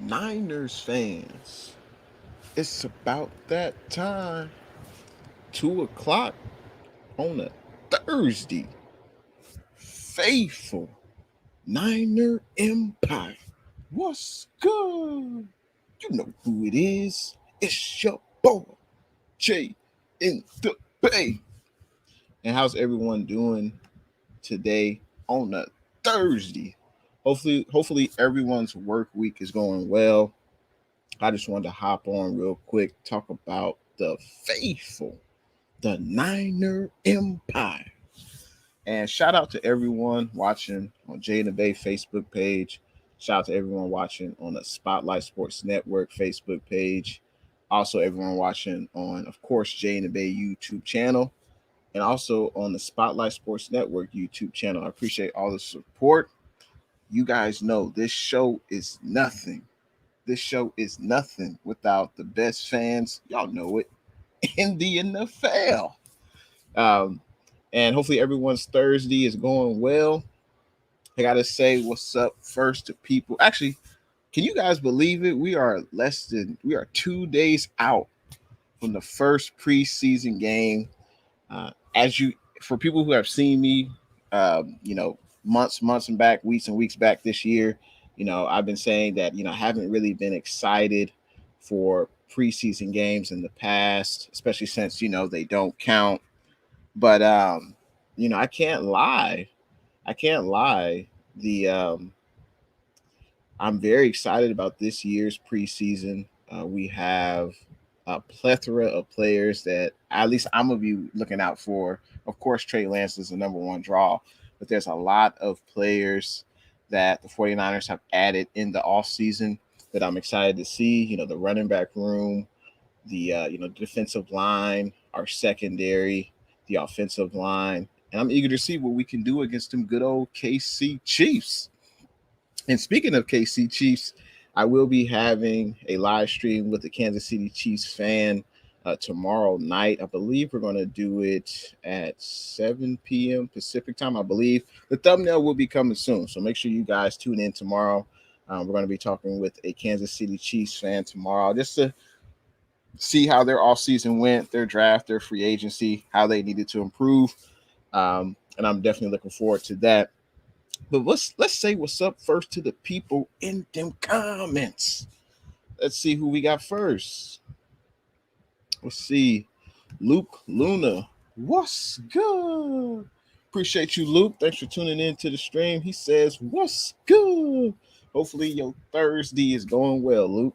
Niners fans, it's about that time. 2 o'clock on a Thursday. Faithful Niner Empire. What's good? You know who it is. It's your boy, Jay in the Bay. And how's everyone doing today on a Thursday? Hopefully everyone's work week is going well. I just wanted to hop on real quick, talk about the faithful, the Niner Empire. And shout out to everyone watching on Jay and the Bay Facebook page. Shout out to everyone watching on the Spotlight Sports Network Facebook page. Also, everyone watching on, of course, Jay and the Bay YouTube channel. And also on the Spotlight Sports Network YouTube channel. I appreciate all the support. You guys know this show is nothing. This show is nothing without the best fans. Y'all know it in the NFL. Um, and hopefully everyone's Thursday is going well. I gotta say what's up first to people. Actually, can you guys believe it? We are 2 days out from the first preseason game. As you, for people who have seen me, months and back, weeks and weeks back this year, I've been saying that I haven't really been excited for preseason games in the past, especially since they don't count. But I can't lie. I can't lie. The I'm very excited about this year's preseason. We have a plethora of players that at least I'm gonna be looking out for. Of course, Trey Lance is the number one draw, but there's a lot of players that the 49ers have added in the offseason that I'm excited to see. The running back room, the defensive line, our secondary, the offensive line, and I'm eager to see what we can do against them good old KC Chiefs. And speaking of KC Chiefs, I will be having a live stream with the Kansas City Chiefs fan tomorrow night. I believe we're going to do it at 7 p.m. Pacific time. I believe the thumbnail will be coming soon. So make sure you guys tune in tomorrow. We're going to be talking with a Kansas City Chiefs fan tomorrow just to see how their offseason went, their draft, their free agency, how they needed to improve. And I'm definitely looking forward to that. But let's say what's up first to the people in them comments. Let's see who we got first. Let's see. Luke Luna. What's good? Appreciate you, Luke. Thanks for tuning in to the stream. He says, what's good? Hopefully your Thursday is going well, Luke.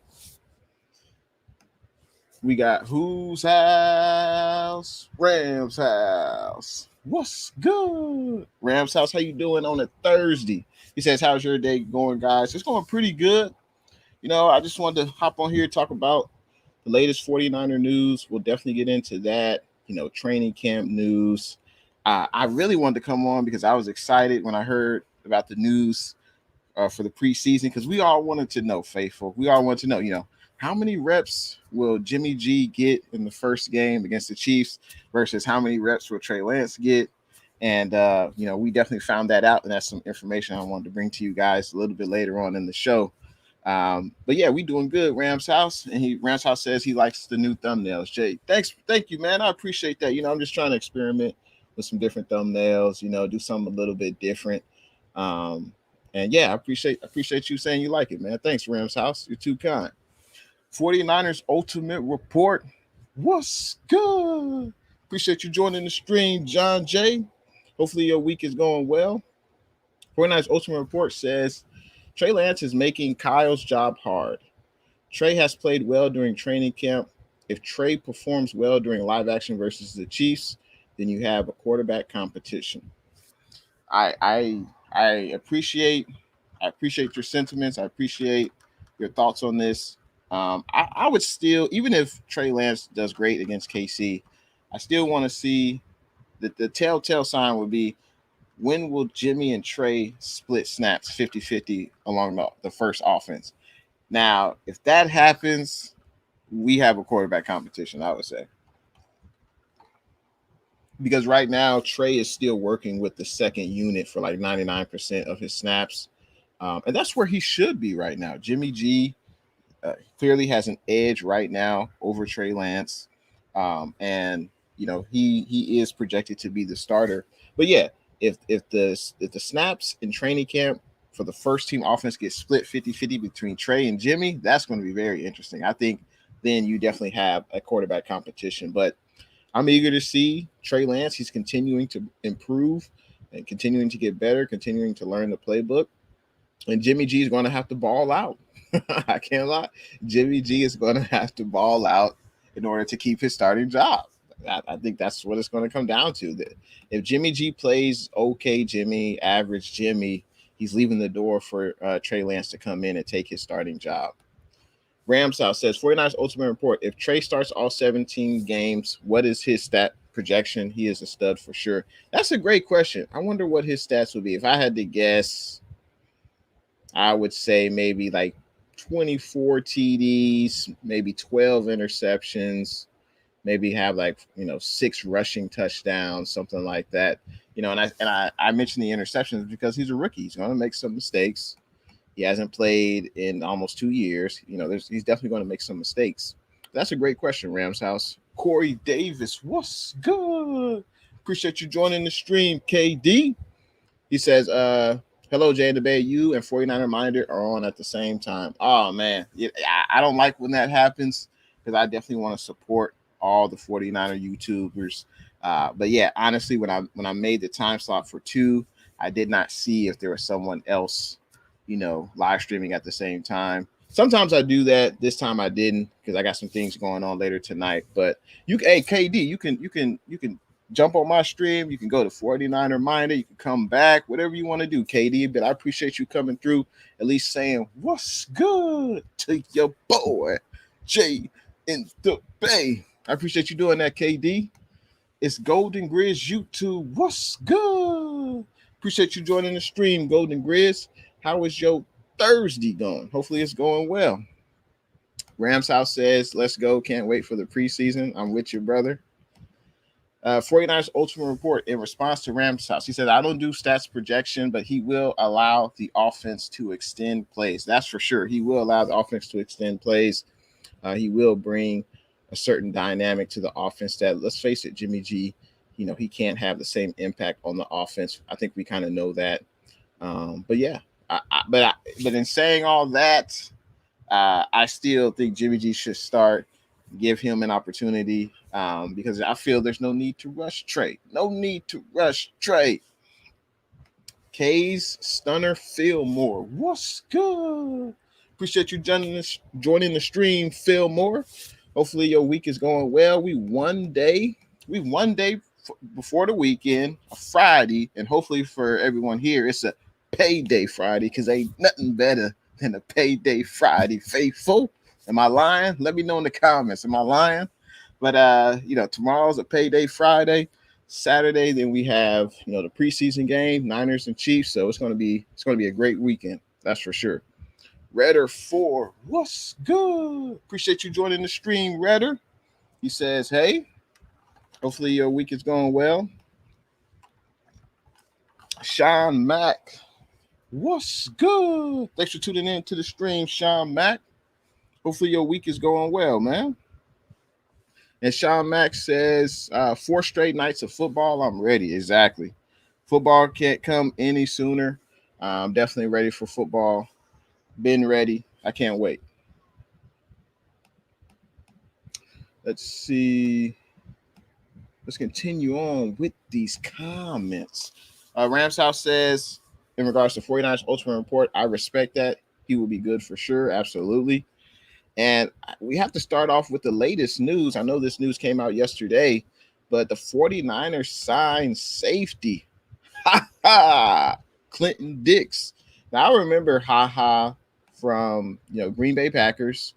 We got whose house? Rams house. What's good? Rams house, how you doing on a Thursday? He says, how's your day going, guys? It's going pretty good. I just wanted to hop on here and talk about the latest 49er news. We'll definitely get into that. Training camp news. I really wanted to come on because I was excited when I heard about the news for the preseason because we all wanted to know, Faithful. We all wanted to know, how many reps will Jimmy G get in the first game against the Chiefs versus how many reps will Trey Lance get? And, we definitely found that out. And that's some information I wanted to bring to you guys a little bit later on in the show. But yeah, we doing good, Rams House. And Rams House says he likes the new thumbnails. Jay, thank you, man. I appreciate that. I'm just trying to experiment with some different thumbnails, do something a little bit different. And yeah, I appreciate you saying you like it, man. Thanks, Rams House. You're too kind. 49ers Ultimate Report. What's good? Appreciate you joining the stream, John J. Hopefully your week is going well. 49ers Ultimate Report says Trey Lance is making Kyle's job hard. Trey has played well during training camp. If Trey performs well during live action versus the Chiefs, then you have a quarterback competition. I appreciate your sentiments. I appreciate your thoughts on this. I would still, even if Trey Lance does great against KC, I still want to see the telltale sign would be when will Jimmy and Trey split snaps 50-50 along the first offense? Now, if that happens, we have a quarterback competition, I would say. Because right now, Trey is still working with the second unit for like 99% of his snaps. And that's where he should be right now. Jimmy G clearly has an edge right now over Trey Lance, and he is projected to be the starter. But yeah, if the snaps in training camp for the first team offense get split 50-50 between Trey and Jimmy, that's going to be very interesting. I think then you definitely have a quarterback competition. But I'm eager to see Trey Lance. He's continuing to improve and continuing to get better, continuing to learn the playbook. And Jimmy G is going to have to ball out. I can't lie. Jimmy G is going to have to ball out in order to keep his starting job. I think that's what it's going to come down to. That if Jimmy G plays okay, Jimmy, average Jimmy, he's leaving the door for Trey Lance to come in and take his starting job. Ramshouse says 49ers Ultimate Report. If Trey starts all 17 games, what is his stat projection? He is a stud for sure. That's a great question. I wonder what his stats would be. If I had to guess, I would say maybe like 24 TDs, maybe 12 interceptions, maybe have like 6 rushing touchdowns, something like that. And I mentioned the interceptions because he's a rookie. He's going to make some mistakes. He hasn't played in almost 2 years. He's definitely going to make some mistakes. That's a great question, Rams House. Corey Davis, what's good? Appreciate you joining the stream, KD. He says, hello, Jay and the Bay. You and 49er Minder are on at the same time. Oh, man. I don't like when that happens because I definitely want to support all the 49er YouTubers. But yeah, honestly, when I made the time slot for 2, I did not see if there was someone else, live streaming at the same time. Sometimes I do that. This time I didn't because I got some things going on later tonight. But hey, KD, you can jump on my stream. You can go to 49er Minder. You can come back, whatever you want to do, KD. But I appreciate you coming through, at least saying what's good to your boy, Jay in the Bay. I appreciate you doing that, KD. It's Golden Grizz YouTube. What's good? Appreciate you joining the stream, Golden Grizz. How is your Thursday going? Hopefully it's going well. Rams House says, let's go. Can't wait for the preseason. I'm with you, brother. 49ers Ultimate Report in response to Rams House. He said, I don't do stats projection, but he will allow the offense to extend plays. That's for sure. He will allow the offense to extend plays. He will bring a certain dynamic to the offense that, let's face it, Jimmy G, he can't have the same impact on the offense. I think we kind of know that. But yeah, but in saying all that, I still think Jimmy G should start. Give him an opportunity because I feel there's no need to rush Trey. No need to rush Trey. K's Stunner Fillmore. What's good? Appreciate you joining the stream, Fillmore. Hopefully your week is going well. We one day before the weekend, a Friday, and hopefully for everyone here, it's a payday Friday because ain't nothing better than a payday Friday. Faithful, am I lying? Let me know in the comments. Am I lying? But tomorrow's a payday Friday. Saturday, then we have the preseason game, Niners and Chiefs. So it's gonna be a great weekend. That's for sure. Redder 4, what's good? Appreciate you joining the stream, Redder. He says, hey, hopefully your week is going well. Sean Mack, what's good? Thanks for tuning in to the stream, Sean Mack. Hopefully your week is going well, man. And Sean Mack says, 4 straight nights of football, I'm ready. Exactly. Football can't come any sooner. I'm definitely ready for football. Been ready. I can't wait. Let's see. Let's continue on with these comments. Rams House says, in regards to 49ers Ultimate Report, I respect that. He will be good for sure. Absolutely. And we have to start off with the latest news. I know this news came out yesterday, but the 49ers signed safety. Ha ha! Clinton Dix. Now I remember from Green Bay Packers.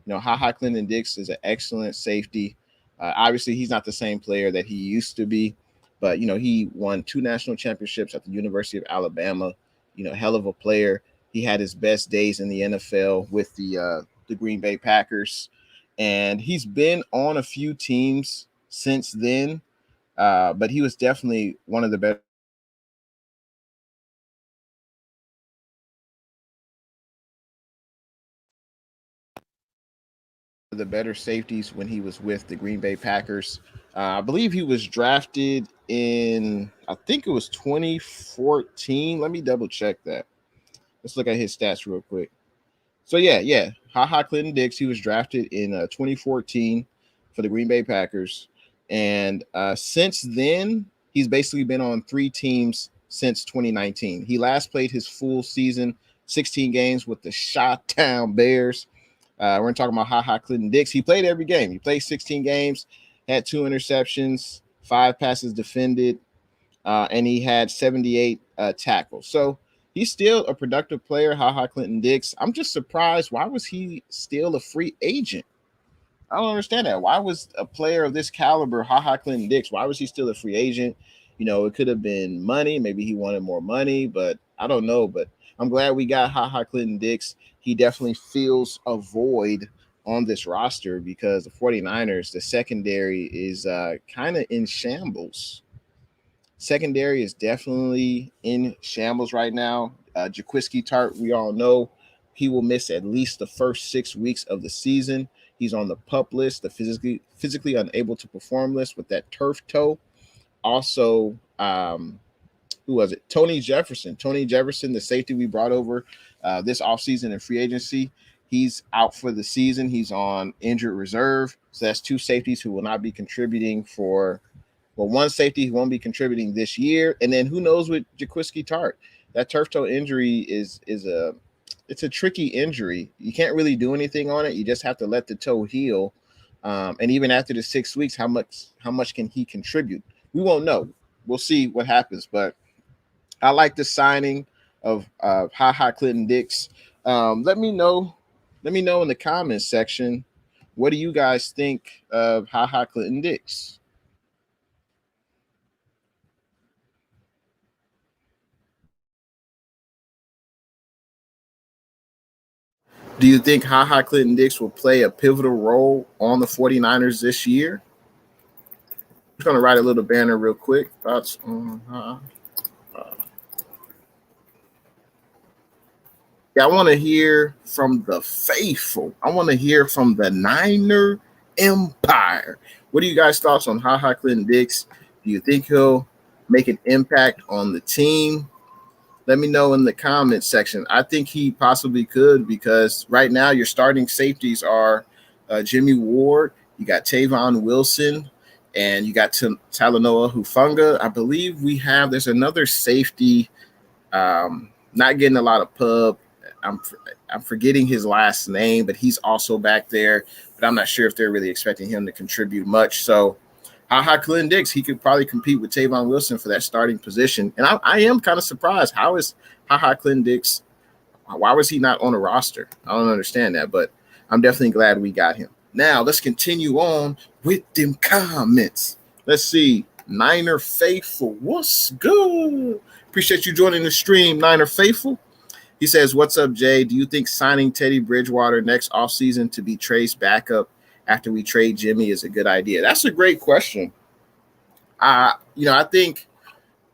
Clinton Dix is an excellent safety. Obviously, he's not the same player that he used to be, but he won 2 national championships at the University of Alabama. Hell of a player. He had his best days in the NFL with the Green Bay Packers, and he's been on a few teams since then. But he was definitely one of the better. the better safeties when he was with the Green Bay Packers. I believe he was drafted in, I think it was 2014. Let me double check that. Let's look at his stats real quick. So yeah, Clinton Dix. He was drafted in 2014 for the Green Bay Packers, and since then he's basically been on 3 teams since 2019. He last played his full season, 16 games with the Chi-Town Bears. We're talking about Clinton Dix. He played every game. He played 16 games, had 2 interceptions, 5 passes defended, and he had 78 tackles. So he's still a productive player, Clinton Dix. I'm just surprised. Why was he still a free agent? I don't understand that. Why was a player of this caliber, Clinton Dix, why was he still a free agent? You know, it could have been money. Maybe he wanted more money, but I don't know. But I'm glad we got Clinton Dix. He definitely fills a void on this roster because the 49ers, the secondary is kind of in shambles. Secondary is definitely in shambles right now. Jaquiski Tart, we all know he will miss at least the first 6 weeks of the season. He's on the PUP list, the physically unable to perform list with that turf toe. Also, who was it? Tony Jefferson. Tony Jefferson, the safety we brought over this offseason in free agency. He's out for the season. He's on injured reserve. So that's 2 safeties who will not be contributing for, well, 1 safety who won't be contributing this year. And then who knows with Jaquiski Tart. That turf toe injury is it's a tricky injury. You can't really do anything on it. You just have to let the toe heal. And even after the 6 weeks, how much can he contribute? We won't know. We'll see what happens. But I like the signing of Clinton Dix. Let me know in the comments section. What do you guys think of Clinton Dix? Do you think Clinton Dix will play a pivotal role on the 49ers this year? I'm just going to write a little banner real quick. Thoughts on Yeah, I want to hear from the faithful. I want to hear from the Niner Empire. What are you guys' thoughts on Clinton Dix? Do you think he'll make an impact on the team? Let me know in the comments section. I think he possibly could because right now your starting safeties are Jimmy Ward, you got Tavon Wilson, and you got Talanoa Hufanga. I believe there's another safety not getting a lot of pub. I'm forgetting his last name, but he's also back there. But I'm not sure if they're really expecting him to contribute much. So Clinton Dix, he could probably compete with Tavon Wilson for that starting position. And I am kind of surprised. How is Clinton Dix? Why was he not on the roster? I don't understand that, but I'm definitely glad we got him. Now, let's continue on with them comments. Let's see. Niner Faithful, what's good? Appreciate you joining the stream, Niner Faithful. He says, what's up, Jay? Do you think signing Teddy Bridgewater next offseason to be Trey's backup after we trade Jimmy is a good idea? That's a great question. I think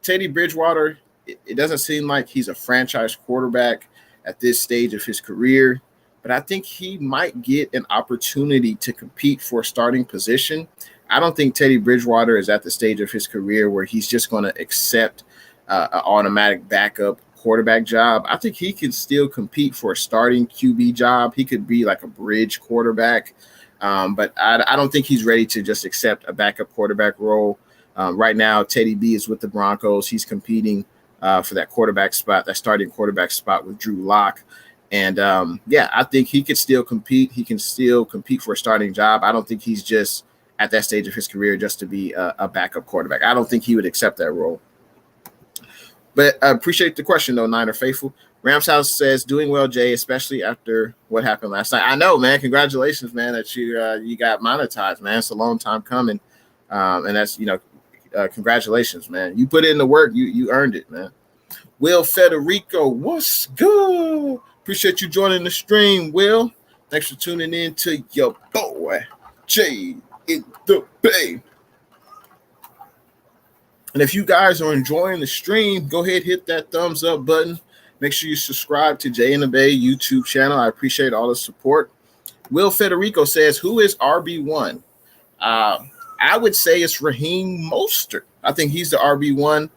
Teddy Bridgewater, it doesn't seem like he's a franchise quarterback at this stage of his career, but I think he might get an opportunity to compete for a starting position. I don't think Teddy Bridgewater is at the stage of his career where he's just going to accept an automatic backup quarterback job. I think he can still compete for a starting QB job. He could be like a bridge quarterback. But I don't think he's ready to just accept a backup quarterback role. Right now, Teddy B is with the Broncos. He's competing for that quarterback spot, that starting quarterback spot with Drew Lock. And I think he could still compete. He can still compete for a starting job. I don't think he's just at that stage of his career just to be a backup quarterback. I don't think he would accept that role. But I appreciate the question, though, Niner Faithful. Rams House says, doing well, Jay, especially after what happened last night. I know, man. Congratulations, man, that you got monetized, man. It's a long time coming. And that's, congratulations, man. You put in the work. You earned it, man. Will Federico, what's good? Appreciate you joining the stream, Will. Thanks for tuning in to your boy, Jay in the Bay. And if you guys are enjoying the stream, go ahead, hit that thumbs up button. Make sure you subscribe to Jay in the Bay YouTube channel. I appreciate all the support. Will Federico says, who is RB1? I would say it's Raheem Mostert. I think he's the RB1.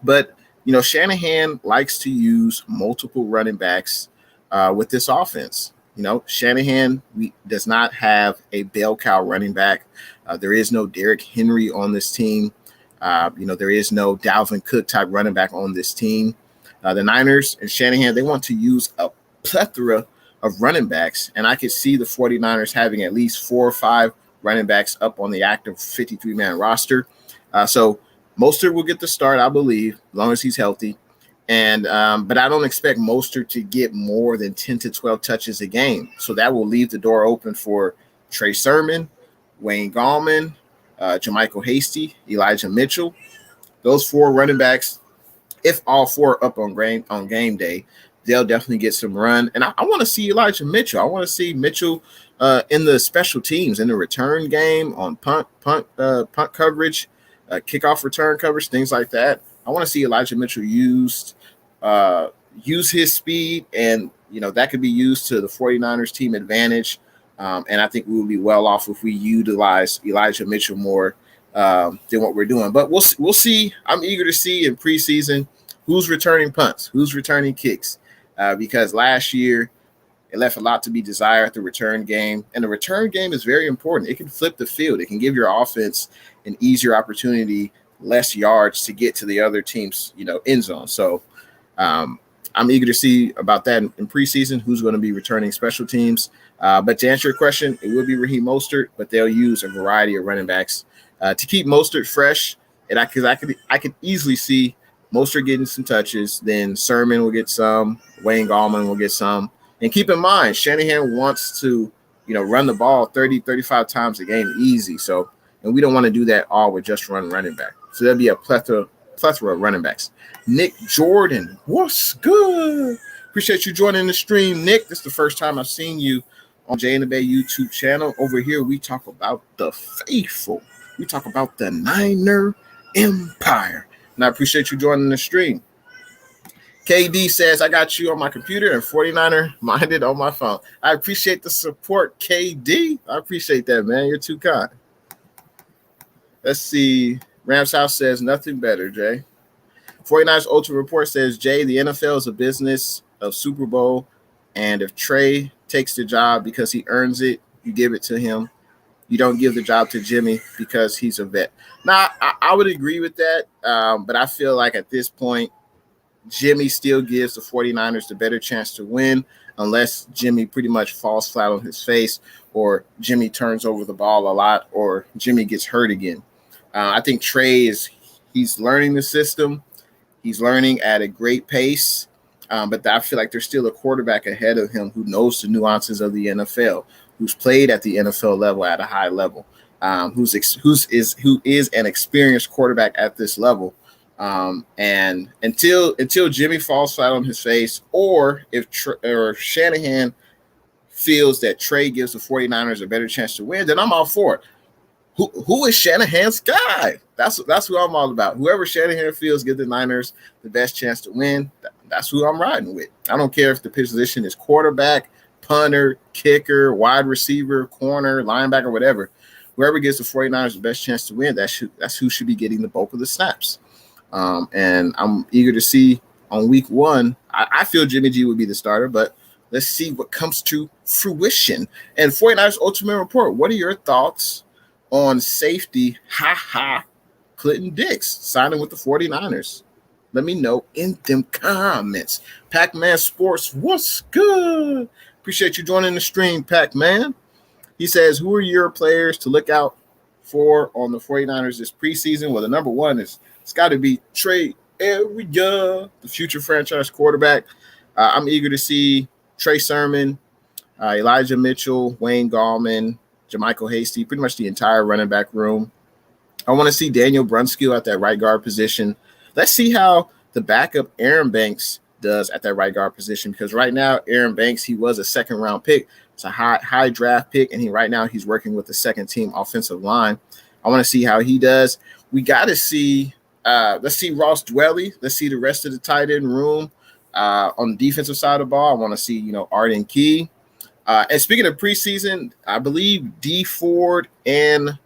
But, Shanahan likes to use multiple running backs with this offense. Shanahan does not have a bell cow running back. There is no Derrick Henry on this team. There is no Dalvin Cook type running back on this team. The Niners and Shanahan, they want to use a plethora of running backs, and I could see the 49ers having at least 4 or 5 running backs up on the active 53-man roster. So Mostert will get the start, I believe, as long as he's healthy. And but I don't expect Mostert to get more than 10 to 12 touches a game. So that will leave the door open for Trey Sermon, Wayne Gallman, Jermichael Hasty, Elijah Mitchell. Those 4 running backs, if all 4 up on game day, they'll definitely get some run. And I want to see Elijah Mitchell. I want to see Mitchell in the special teams, in the return game, on punt coverage, kickoff return coverage, things like that. I want to see Elijah Mitchell use his speed, and that could be used to the 49ers team advantage. And I think we will be well off if we utilize Elijah Mitchell more than what we're doing. But we'll see. I'm eager to see in preseason who's returning punts, who's returning kicks, because last year it left a lot to be desired at the return game. And the return game is very important. It can flip the field. It can give your offense an easier opportunity, less yards to get to the other team's, end zone. So I'm eager to see about that in preseason, who's going to be returning special teams. But to answer your question, it will be Raheem Mostert, but they'll use a variety of running backs to keep Mostert fresh. And I could easily see Mostert getting some touches, then Sermon will get some, Wayne Gallman will get some. And keep in mind, Shanahan wants to, run the ball 30, 35 times a game easy. So, and we don't want to do that all with just running back. So there'll be a plethora of running backs. Nick Jordan, what's good? Appreciate you joining the stream, Nick. This is the first time I've seen you on intheBay YouTube channel. Over here, we talk about the faithful. We talk about the Niner Empire. And I appreciate you joining the stream. KD says, I got you on my computer and 49er minded on my phone. I appreciate the support, KD. I appreciate that, man. You're too kind. Let's see. Rams House says, nothing better, Jay. 49ers Ultimate Report says, Jay, the NFL is a business of Super Bowl, and if Trey takes the job because he earns it, you give it to him. You don't give the job to Jimmy because he's a vet. Now, I would agree with that, but I feel like at this point, Jimmy still gives the 49ers the better chance to win unless Jimmy pretty much falls flat on his face or Jimmy turns over the ball a lot or Jimmy gets hurt again. I think Trey he's learning the system. He's learning at a great pace, but I feel like there's still a quarterback ahead of him who knows the nuances of the NFL, who's played at the NFL level at a high level, who is an experienced quarterback at this level. And until Jimmy falls flat on his face, or if Shanahan feels that Trey gives the 49ers a better chance to win, then I'm all for it. Who is Shanahan's guy? That's who I'm all about. Whoever Shanahan feels gives the Niners the best chance to win, that's who I'm riding with. I don't care if the position is quarterback, punter, kicker, wide receiver, corner, linebacker, whatever. Whoever gives the 49ers the best chance to win, that's who should be getting the bulk of the snaps. And I'm eager to see on week 1. I feel Jimmy G would be the starter, but let's see what comes to fruition. And 49ers Ultimate Report, what are your thoughts on safety Clinton Dix signing with the 49ers? Let me know in them comments. Pac-Man Sports, what's good? Appreciate you joining the stream, Pac-Man. He says, who are your players to look out for on the 49ers this preseason? Well, the number one it's got to be Trey Area, the future franchise quarterback. I'm eager to see Trey Sermon, Elijah Mitchell, Wayne Gallman, Jermichael Hasty, pretty much the entire running back room. I want to see Daniel Brunskill at that right guard position. Let's see how the backup Aaron Banks does at that right guard position, because right now Aaron Banks, he was a second-round pick. It's a high draft pick, and right now he's working with the second-team offensive line. I want to see how he does. We got to see let's see Ross Dwelly. Let's see the rest of the tight end room. On the defensive side of the ball, I want to see, Arden Key. And speaking of preseason, I believe D Ford and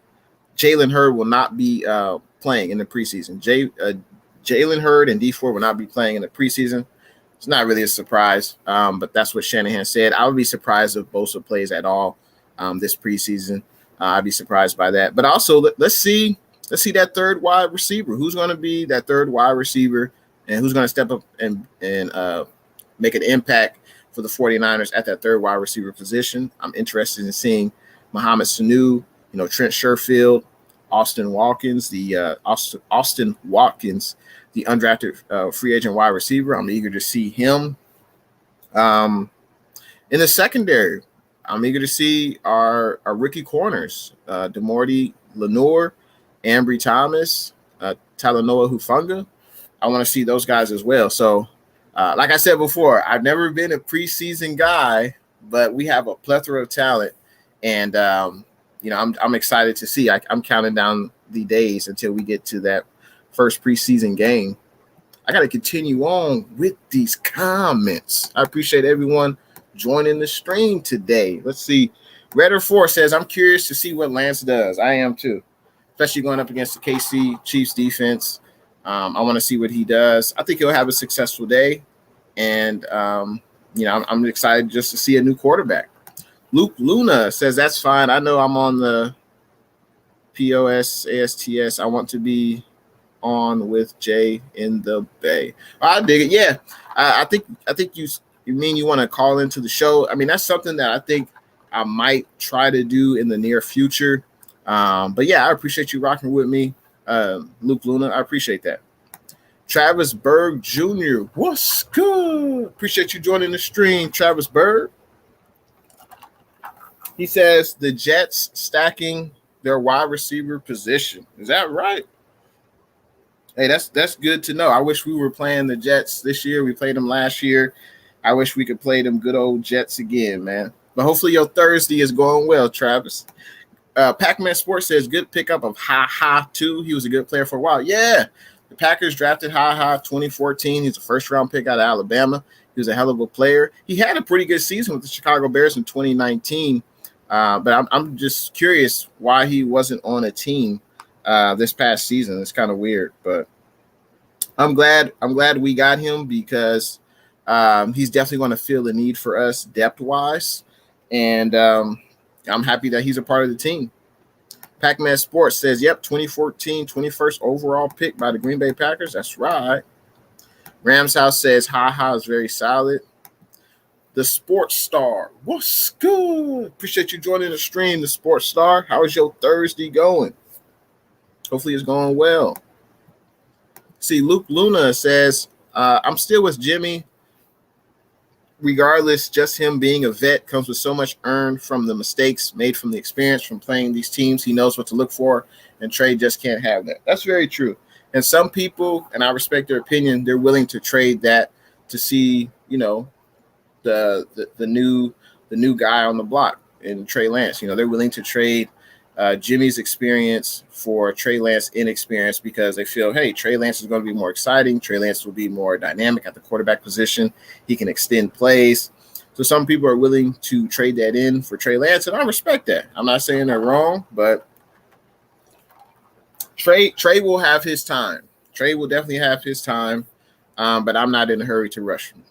Jalen Hurd will not be playing in the preseason. Jalen Hurd and D Ford will not be playing in the preseason. It's not really a surprise, but that's what Shanahan said. I would be surprised if Bosa plays at all this preseason. I'd be surprised by that. But also, let's see that third wide receiver. Who's going to be that third wide receiver, and who's going to step up and make an impact for the 49ers at that third wide receiver position. I'm interested in seeing Mohamed Sanu, Trent Sherfield, Austin Watkins, the undrafted free agent wide receiver. I'm eager to see him. In the secondary, I'm eager to see our rookie corners, DeMorty Lenoir, Ambry Thomas, Talanoa Hufanga. I want to see those guys as well. So, like I said before, I've never been a preseason guy, but we have a plethora of talent, and I'm excited to see. I'm counting down the days until we get to that first preseason game. I got to continue on with these comments. I appreciate everyone joining the stream today. Let's see. Redder4 says, I'm curious to see what Lance does. I am too, especially going up against the KC Chiefs defense. I want to see what he does. I think he'll have a successful day. And, I'm excited just to see a new quarterback. Luke Luna says, that's fine. I know I'm on the POS, I want to be on with Jay in the Bay. I dig it. Yeah, I think you mean you want to call into the show. I mean, that's something that I think I might try to do in the near future. But yeah, I appreciate you rocking with me, Luke Luna. I appreciate that. Travis Berg Jr. What's good? Appreciate you joining the stream, Travis Berg. He says the Jets stacking their wide receiver position. Is that right? Hey, that's good to know. I wish we were playing the Jets this year. We played them last year. I wish we could play them good old Jets again, man. But hopefully your Thursday is going well, Travis. Pac-Man Sports says good pickup of Ha too. He was a good player for a while. Yeah, the Packers drafted Ha 2014. He's a first-round pick out of Alabama. He was a hell of a player. He had a pretty good season with the Chicago Bears in 2019. But I'm just curious why he wasn't on a team this past season. It's kind of weird, but I'm glad we got him because he's definitely going to feel the need for us depth-wise, and I'm happy that he's a part of the team. Pac-Man Sports says, yep, 2014, 21st overall pick by the Green Bay Packers. That's right. Rams House says, Ha is very solid. The Sports Star. What's good? Appreciate you joining the stream, the Sports Star. How is your Thursday going? Hopefully it's going well. See, Luke Luna says, I'm still with Jimmy. Regardless, just him being a vet comes with so much earned from the mistakes made from the experience from playing these teams. He knows what to look for, and Trey just can't have that. That's very true. And some people, and I respect their opinion, they're willing to trade that to see, the new guy on the block in Trey Lance. They're willing to trade Jimmy's experience for Trey Lance inexperience because they feel, hey, Trey Lance is going to be more exciting. Trey Lance will be more dynamic at the quarterback position. He can extend plays. So some people are willing to trade that in for Trey Lance, and I respect that. I'm not saying they're wrong, but Trey will have his time. Trey will definitely have his time, but I'm not in a hurry to rush him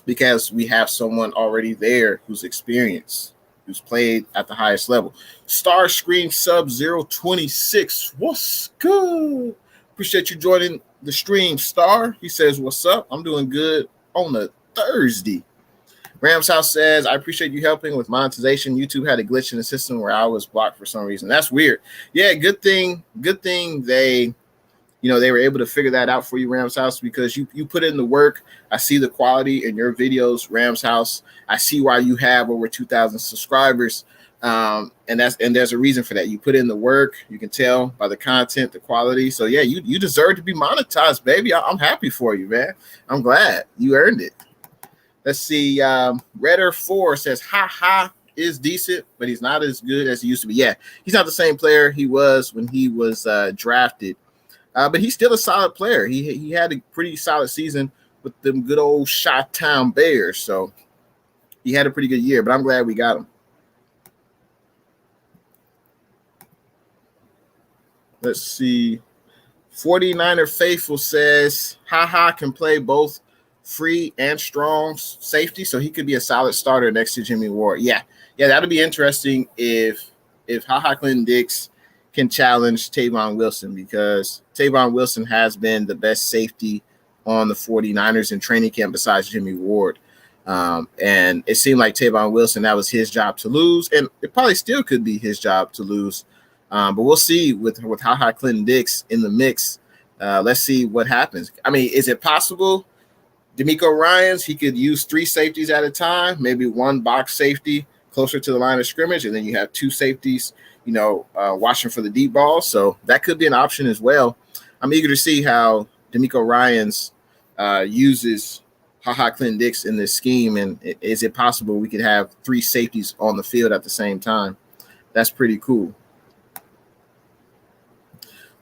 because we have someone already there who's experienced, who's played at the highest level. Star Screen Sub 026. What's good? Appreciate you joining the stream, Star. He says, what's up? I'm doing good on a Thursday. Rams House says, I appreciate you helping with monetization. YouTube had a glitch in the system where I was blocked for some reason. That's weird. Yeah, good thing they were able to figure that out for you, Rams House, because you put in the work. I see the quality in your videos, Rams House. I see why you have over 2,000 subscribers, and there's a reason for that. You put in the work. You can tell by the content, the quality. So, yeah, you deserve to be monetized, baby. I'm happy for you, man. I'm glad. You earned it. Let's see. Redder4 says, Ha is decent, but he's not as good as he used to be. Yeah, he's not the same player he was when he was drafted. But he's still a solid player. He had a pretty solid season with them good old Chi-Town Bears. So he had a pretty good year, but I'm glad we got him. Let's see. 49er Faithful says, can play both free and strong safety, so he could be a solid starter next to Jimmy Ward. Yeah, that'll be interesting if Clinton-Dix can challenge Tavon Wilson, because Tavon Wilson has been the best safety on the 49ers in training camp besides Jimmy Ward. And it seemed like Tavon Wilson, that was his job to lose, and it probably still could be his job to lose. But we'll see with Clinton-Dix in the mix. Let's see what happens. I mean, is it possible? D'Amico Ryans, he could use 3 safeties at a time, maybe 1 box safety closer to the line of scrimmage, and then you have 2 safeties, watching for the deep ball. So that could be an option as well. I'm eager to see how D'Amico Ryans uses Clinton-Dix in this scheme, and is it possible we could have 3 safeties on the field at the same time? That's pretty cool.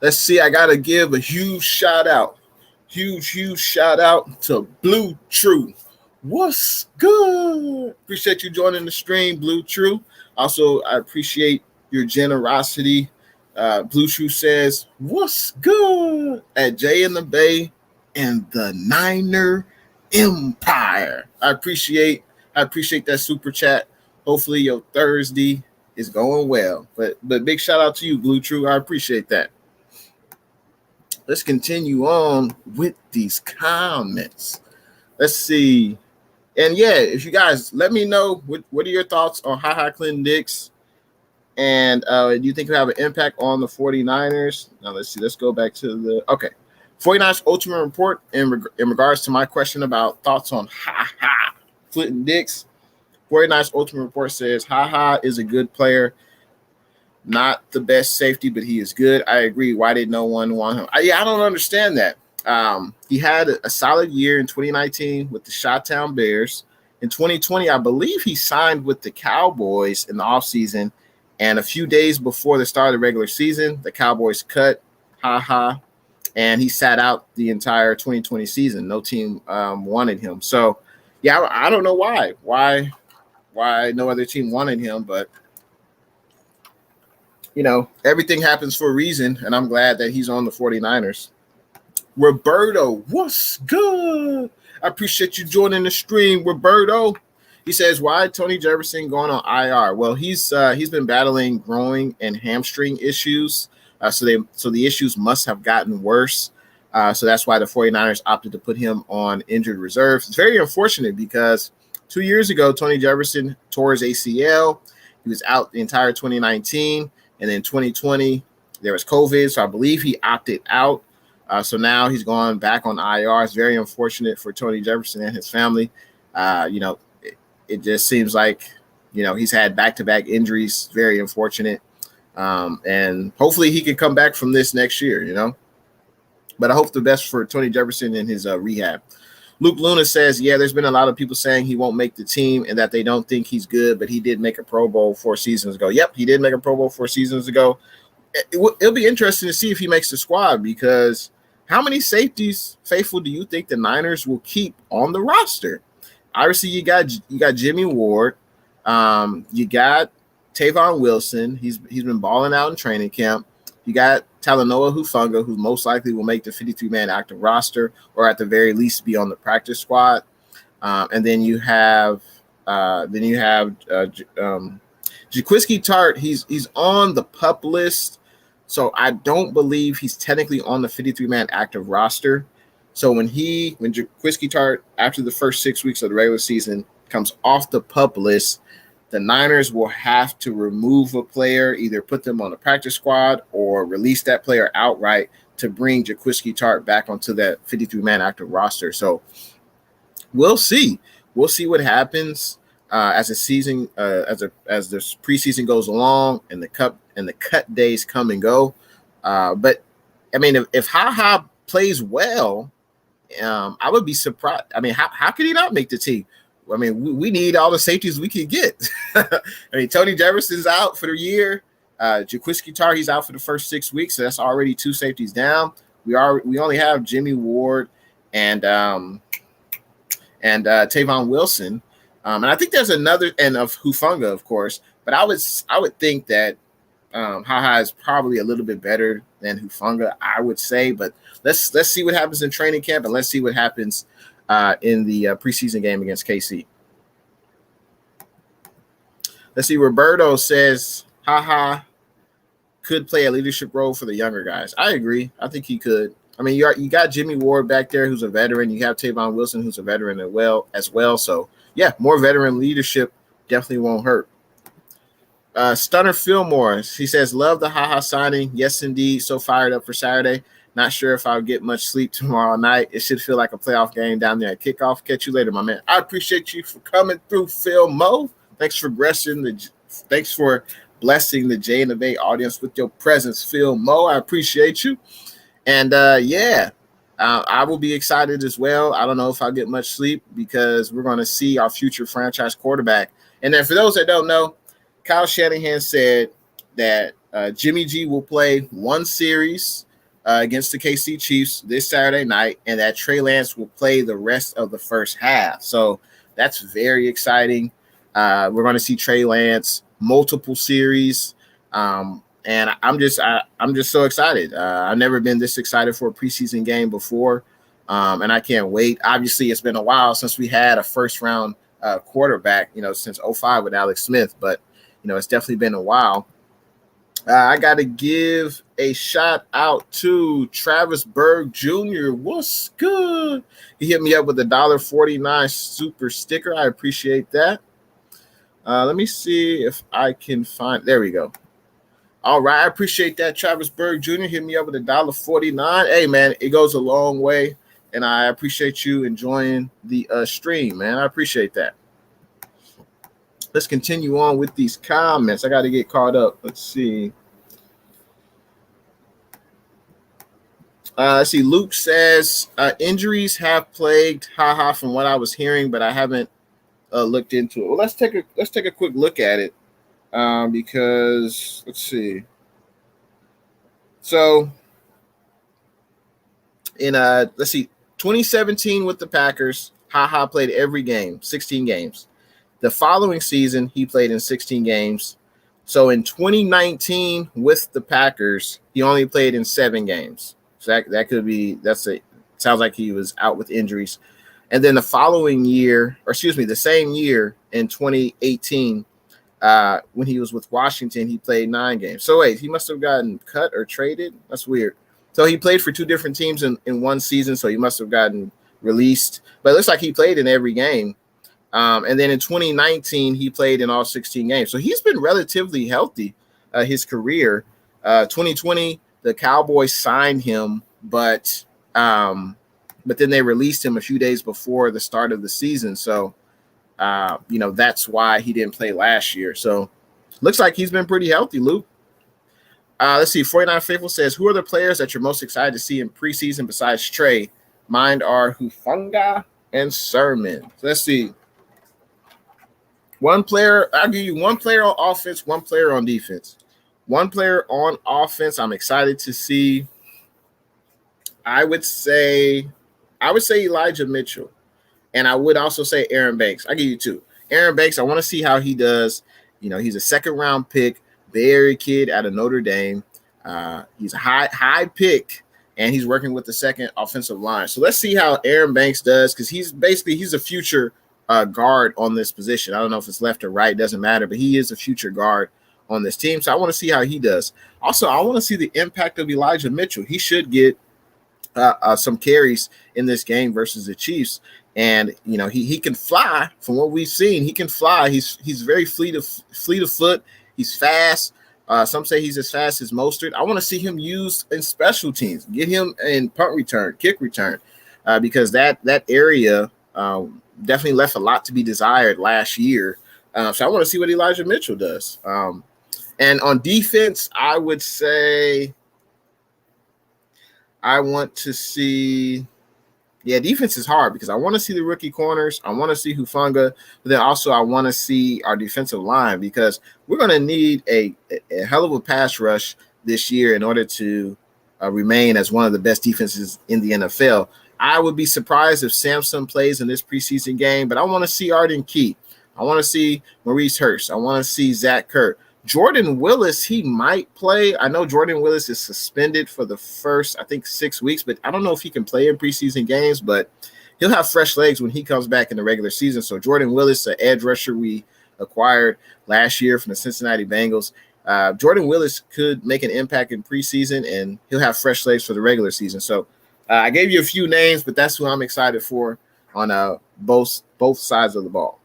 Let's see. I got to give a huge shout out to Blue True. What's good? Appreciate you joining the stream, Blue True. Also, I appreciate your generosity. Blue True says, what's good at Jay in the Bay and the Niner Empire. I appreciate that super chat. Hopefully your Thursday is going well. But big shout out to you, Blue True. I appreciate that. Let's continue on with these comments. Let's see. And yeah, if you guys let me know what are your thoughts on Clinton-Dix, and do you think he'll have an impact on the 49ers? Now let's see. Let's go back to the 49ers Ultimate Report in regards to my question about thoughts on Clinton-Dix. 49ers Ultimate Report says is a good player. Not the best safety, but he is good. I agree. Why did no one want him? I don't understand that. He had a solid year in 2019 with the Chi-Town Bears. In 2020, I believe he signed with the Cowboys in the offseason. And a few days before the start of the regular season, the Cowboys cut and he sat out the entire 2020 season. No team wanted him. So, yeah, I don't know why no other team wanted him, but everything happens for a reason, and I'm glad that he's on the 49ers. Roberto, what's good? I appreciate you joining the stream, Roberto. He says, why Tony Jefferson going on IR? Well, he's been battling groin and hamstring issues, so the issues must have gotten worse. So that's why the 49ers opted to put him on injured reserve. It's very unfortunate because 2 years ago, Tony Jefferson tore his ACL. He was out the entire 2019. And then 2020, there was COVID, so I believe he opted out. So now he's gone back on IR. It's very unfortunate for Tony Jefferson and his family. It just seems like, he's had back-to-back injuries. Very unfortunate. And hopefully he can come back from this next year, But I hope the best for Tony Jefferson in his rehab. Luke Luna says, yeah, there's been a lot of people saying he won't make the team and that they don't think he's good, but he did make a Pro Bowl 4 seasons ago. Yep, he did make a Pro Bowl 4 seasons ago. It'll be interesting to see if he makes the squad, because how many safeties, Faithful, do you think the Niners will keep on the roster? Obviously, you got Jimmy Ward. You got Tavon Wilson. He's been balling out in training camp. You got Talanoa Hufanga, who most likely will make the 53-man active roster, or at the very least be on the practice squad. And then you have Jaquiski Tart. He's on the PUP list, so I don't believe he's technically on the 53-man active roster. So when Jaquiski Tart, after the first 6 weeks of the regular season, comes off the PUP list, the Niners will have to remove a player, either put them on the practice squad or release that player outright to bring Jaquiski Tart back onto that 53-man active roster. So we'll see. We'll see what happens as the season, as this preseason goes along and the cut days come and go. But I mean, if plays well, I would be surprised. I mean, how could he not make the team? I mean, we need all the safeties we can get. I mean, Tony Jefferson's out for the year. Jaquiski Tart, he's out for the first 6 weeks, so that's already 2 safeties down. We only have Jimmy Ward and Tavon Wilson. And I think there's another, and of Hufanga, of course. But I would think that Haha is probably a little bit better than Hufanga, I would say. But let's see what happens in training camp, and let's see what happens in the preseason game against KC. Let's see. Roberto says Haha could play a leadership role for the younger guys. I agree. I think he could. I mean, you got Jimmy Ward back there, who's a veteran. You have Tavon Wilson, who's a veteran as well. So yeah, more veteran leadership definitely won't hurt. Stunner Fillmore, he says, love the Haha signing. Yes, indeed. So fired up for Saturday. Not sure if I'll get much sleep tomorrow night. It should feel like a playoff game down there at kickoff. Catch you later, my man. I appreciate you for coming through, Phil Mo. Thanks for blessing the J and the Bay audience with your presence, Phil Mo. I appreciate you. And I will be excited as well. I don't know if I'll get much sleep because we're going to see our future franchise quarterback. And then for those that don't know, Kyle Shanahan said that Jimmy G will play one series against the KC Chiefs this Saturday night, and that Trey Lance will play the rest of the first half. So that's very exciting. We're going to see Trey Lance multiple series, and I'm just so excited. I've never been this excited for a preseason game before, and I can't wait. Obviously, it's been a while since we had a first round quarterback, since 2005 with Alex Smith, but it's definitely been a while. I got to give a shout out to Travis Berg Jr. What's good? He hit me up with a $1.49 super sticker. I appreciate that. Let me see if I can find. There we go. All right. I appreciate that. Travis Berg Jr. hit me up with a $1.49. Hey, man, it goes a long way. And I appreciate you enjoying the stream, man. I appreciate that. Let's continue on with these comments. I got to get caught up. Let's see. Let's see. Luke says injuries have plagued Haha from what I was hearing, but I haven't looked into it. Well, let's take a quick look at it because let's see. So in 2017 with the Packers, Haha played every game, 16 games. The following season, he played in 16 games. So in 2019 with the Packers, he only played in 7 games. So sounds like he was out with injuries. And then the same year in 2018, when he was with Washington, he played 9 games. So wait, he must have gotten cut or traded? That's weird. So he played for 2 different teams in one season, so he must have gotten released. But it looks like he played in every game. And then in 2019, he played in all 16 games. So he's been relatively healthy his career. 2020, the Cowboys signed him, but then they released him a few days before the start of the season. So, that's why he didn't play last year. So looks like he's been pretty healthy, Luke. Let's see. 49 Faithful says, who are the players that you're most excited to see in preseason besides Trey? Mine are Hufanga and Sermon. So let's see. One player, I'll give you one player on offense, one player on defense. One player on offense I'm excited to see. I would say Elijah Mitchell. And I would also say Aaron Banks. I'll give you 2. Aaron Banks, I want to see how he does. He's a second-round pick, Bay kid out of Notre Dame. He's a high pick, and he's working with the second offensive line. So let's see how Aaron Banks does because he's a future guard on this position. I don't know if it's left or right, doesn't matter, but he is a future guard on this team. So I want to see how he does. Also, I want to see the impact of Elijah Mitchell. He should get some carries in this game versus the Chiefs. And, he can fly from what we've seen. He can fly. He's very fleet of foot. He's fast. Some say he's as fast as Mostert. I want to see him used in special teams, get him in punt return, kick return, because that area definitely left a lot to be desired last year. So I want to see what Elijah Mitchell does. And on defense, I would say I want to see defense is hard because I want to see the rookie corners. I want to see Hufanga, but then also I want to see our defensive line because we're going to need a hell of a pass rush this year in order to remain as one of the best defenses in the NFL. I would be surprised if Samson plays in this preseason game, but I want to see Arden Key. I want to see Maurice Hurst. I want to see Zach Kerr. Jordan Willis, he might play. I know Jordan Willis is suspended for the first, I think, 6 weeks, but I don't know if he can play in preseason games, but he'll have fresh legs when he comes back in the regular season. So Jordan Willis, an edge rusher we acquired last year from the Cincinnati Bengals. Jordan Willis could make an impact in preseason, and he'll have fresh legs for the regular season. So I gave you a few names, but that's who I'm excited for on both sides of the ball.